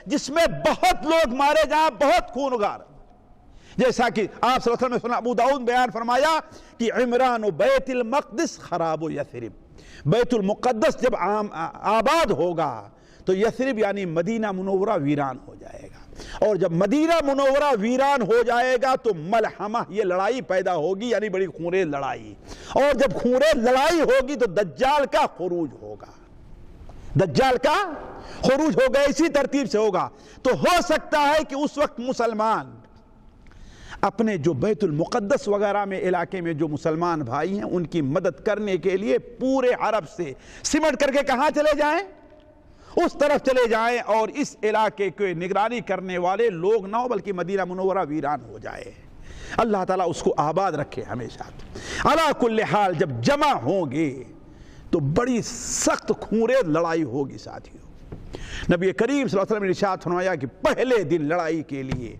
جس میں بہت لوگ مارے جائیں، بہت خونگار، جیسا کہ آپ صلی اللہ علیہ وسلم ابو داؤد بیان فرمایا کہ عمران بیت المقدس خراب یثرب، بیت المقدس جب آباد ہوگا تو یثرب یعنی مدینہ منورہ ویران ہو جائے گا، اور جب مدینہ منورہ ویران ہو جائے گا تو ملحمہ یہ لڑائی پیدا ہوگی، یعنی بڑی خونریز لڑائی، اور جب خونریز لڑائی ہوگی تو دجال کا خروج ہوگا، دجال کا خروج ہوگا، اسی ترتیب سے ہوگا۔ تو ہو سکتا ہے کہ اس وقت مسلمان اپنے جو بیت المقدس وغیرہ میں علاقے میں جو مسلمان بھائی ہیں ان کی مدد کرنے کے لیے پورے عرب سے سمٹ کر کے کہاں چلے جائیں؟ اس طرف چلے جائیں، اور اس علاقے کے نگرانی کرنے والے لوگ نہ ہو بلکہ مدینہ منورہ ویران ہو جائے۔ اللہ تعالیٰ اس کو آباد رکھے ہمیشہ۔ علی کل حال جب جمع ہوں گے تو بڑی سخت خونریز لڑائی ہوگی ساتھیوں۔ نبی کریم صلی اللہ علیہ وسلم نے ارشاد فرمایا کہ پہلے دن لڑائی کے لیے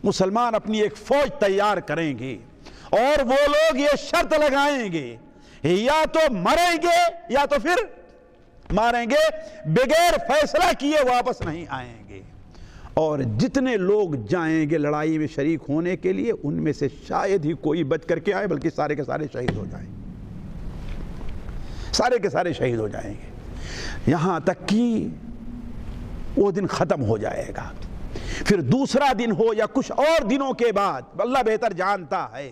مسلمان اپنی ایک فوج تیار کریں گے، اور وہ لوگ یہ شرط لگائیں گے یا تو مریں گے یا تو پھر ماریں گے، بغیر فیصلہ کیے واپس نہیں آئیں گے۔ اور جتنے لوگ جائیں گے لڑائی میں شریک ہونے کے لیے ان میں سے شاید ہی کوئی بچ کر کے آئے، بلکہ سارے کے سارے شہید ہو جائیں گے، سارے کے سارے شہید ہو جائیں گے، یہاں تک کہ وہ دن ختم ہو جائے گا۔ پھر دوسرا دن ہو یا کچھ اور دنوں کے بعد، اللہ بہتر جانتا ہے،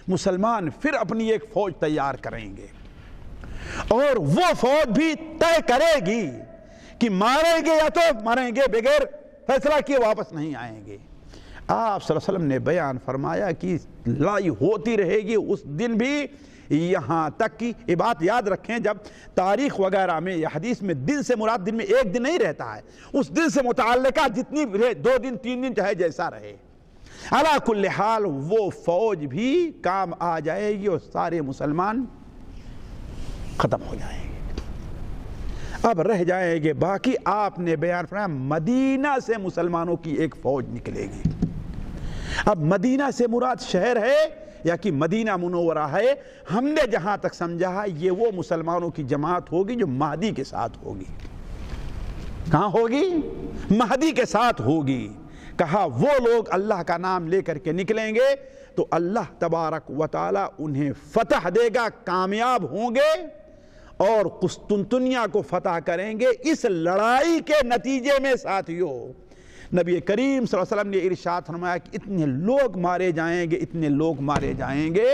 مسلمان پھر اپنی ایک فوج تیار کریں گے، اور وہ فوج بھی طے کرے گی کہ ماریں گے یا تو مریں گے، بغیر فیصلہ کیے واپس نہیں آئیں گے۔ آپ صلی اللہ علیہ وسلم نے بیان فرمایا کہ لڑائی ہوتی رہے گی اس دن بھی، یہاں تک کہ یہ بات یاد رکھیں، جب تاریخ وغیرہ میں یا حدیث میں دن سے مراد دن میں ایک دن نہیں رہتا ہے، اس دن سے متعلقہ جتنی رہے، 2 دن 3 دن چاہے جیسا رہے، علی کل حال وہ فوج بھی کام آ جائے گی اور سارے مسلمان ختم ہو جائیں گے۔ اب رہ جائیں گے باقی، آپ نے بیان فرمایا مدینہ سے مسلمانوں کی ایک فوج نکلے گی۔ اب مدینہ سے مراد شہر ہے یا کہ مدینہ منورہ ہے؟ ہم نے جہاں تک سمجھا ہے یہ وہ مسلمانوں کی جماعت ہوگی جو مہدی کے ساتھ ہوگی۔ کہاں ہوگی؟ مہدی کے ساتھ ہوگی۔ کہا وہ لوگ اللہ کا نام لے کر کے نکلیں گے، تو اللہ تبارک و تعالی انہیں فتح دے گا، کامیاب ہوں گے اور قسطنطنیہ کو فتح کریں گے۔ اس لڑائی کے نتیجے میں ساتھیوں نبی کریم صلی اللہ علیہ وسلم نے ارشاد فرمایا کہ اتنے لوگ مارے جائیں گے، اتنے لوگ مارے جائیں گے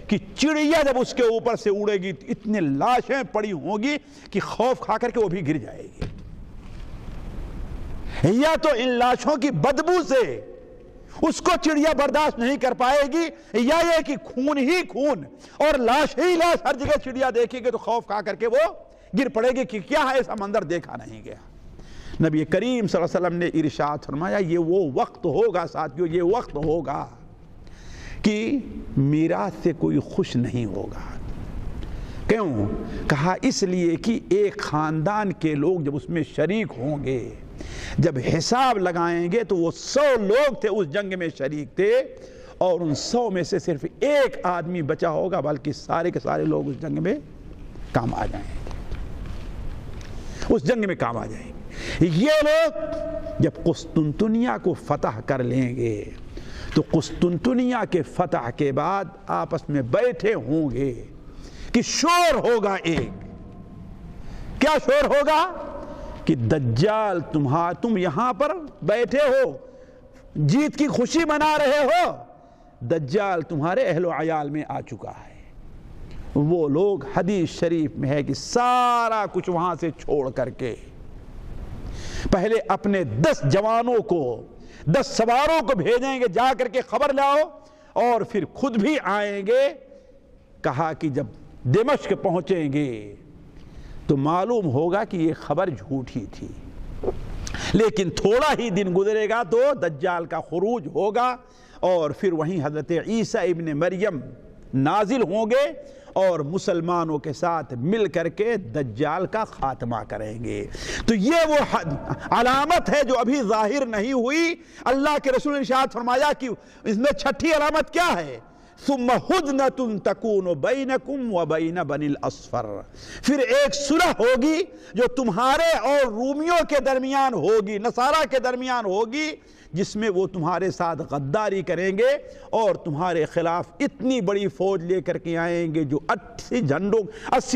کہ چڑیا جب اس کے اوپر سے اڑے گی تو اتنے لاشیں پڑی ہوں گی کہ خوف کھا کر کے وہ بھی گر جائے گی۔ یا تو ان لاشوں کی بدبو سے اس کو چڑیا برداشت نہیں کر پائے گی، یا یہ کہ خون ہی خون اور لاش ہی لاش ہر جگہ چڑیا دیکھے گی تو خوف کھا کر کے وہ گر پڑے گی کہ کیا ہے ایسا منظر دیکھا نہیں گیا۔ نبی کریم صلی اللہ علیہ وسلم نے ارشاد فرمایا یہ وہ وقت ہوگا ساتھیوں، یہ وقت ہوگا کہ میراث سے کوئی خوش نہیں ہوگا۔ کیوں؟ کہا اس لیے کہ ایک خاندان کے لوگ جب اس میں شریک ہوں گے، جب حساب لگائیں گے تو وہ 100 لوگ تھے اس جنگ میں شریک تھے، اور ان 100 میں سے صرف ایک آدمی بچا ہوگا، بلکہ سارے کے سارے لوگ اس جنگ میں کام آ جائیں گے، اس جنگ میں کام آ جائیں گے۔ یہ لوگ جب قسطنطنیہ کو فتح کر لیں گے تو قسطنطنیہ کے فتح کے بعد آپس میں بیٹھے ہوں گے کہ شور ہوگا ایک۔ کیا شور ہوگا؟ کہ دجال تم یہاں پر بیٹھے ہو، جیت کی خوشی منا رہے ہو، دجال تمہارے اہل و عیال میں آ چکا ہے۔ وہ لوگ حدیث شریف میں ہے کہ سارا کچھ وہاں سے چھوڑ کر کے پہلے اپنے 10 جوانوں کو 10 سواروں کو بھیجیں گے، جا کر کے خبر لاؤ، اور پھر خود بھی آئیں گے۔ کہا کہ جب دمشق پہنچیں گے تو معلوم ہوگا کہ یہ خبر جھوٹی تھی، لیکن تھوڑا ہی دن گزرے گا تو دجال کا خروج ہوگا، اور پھر وہیں حضرت عیسیٰ ابن مریم نازل ہوں گے اور مسلمانوں کے ساتھ مل کر کے دجال کا خاتمہ کریں گے۔ تو یہ وہ علامت ہے جو ابھی ظاہر نہیں ہوئی۔ اللہ کے رسول نے ارشاد فرمایا کہ اس میں چھٹی علامت کیا ہے؟ ثم ہدنۃ تکون بینکم وبین بنی الاصفر، پھر ایک صلح ہوگی جو تمہارے اور رومیوں کے درمیان ہوگی، نصارہ کے درمیان ہوگی، جس میں وہ تمہارے ساتھ غداری کریں گے اور تمہارے خلاف اتنی بڑی فوج لے کر کے آئیں گے جو 80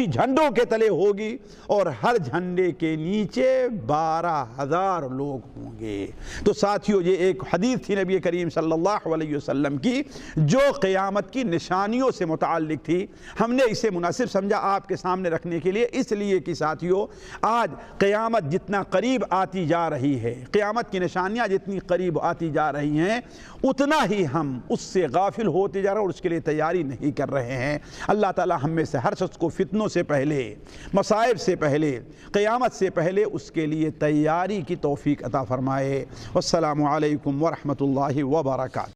جھنڈوں کے تلے ہوگی، اور ہر جھنڈے کے نیچے 12,000 لوگ ہوں گے۔ تو ساتھیوں یہ ایک حدیث تھی نبی کریم صلی اللہ علیہ وسلم کی جو قیامت کی نشانیوں سے متعلق تھی۔ ہم نے اسے مناسب سمجھا آپ کے سامنے رکھنے کے لیے، اس لیے کہ ساتھیوں آج قیامت جتنا قریب آتی جا رہی ہے، قیامت کی نشانیاں جتنی قریب آتی جا رہی ہیں، اتنا ہی ہم اس سے غافل ہوتے جا رہے ہیں اور اس کے لیے تیاری نہیں کر رہے ہیں۔ اللہ تعالی ہم میں سے ہر شخص کو فتنوں سے پہلے، مصائب سے پہلے، قیامت سے پہلے اس کے لیے تیاری کی توفیق عطا فرمائے۔ والسلام علیکم ورحمۃ اللہ وبرکاتہ۔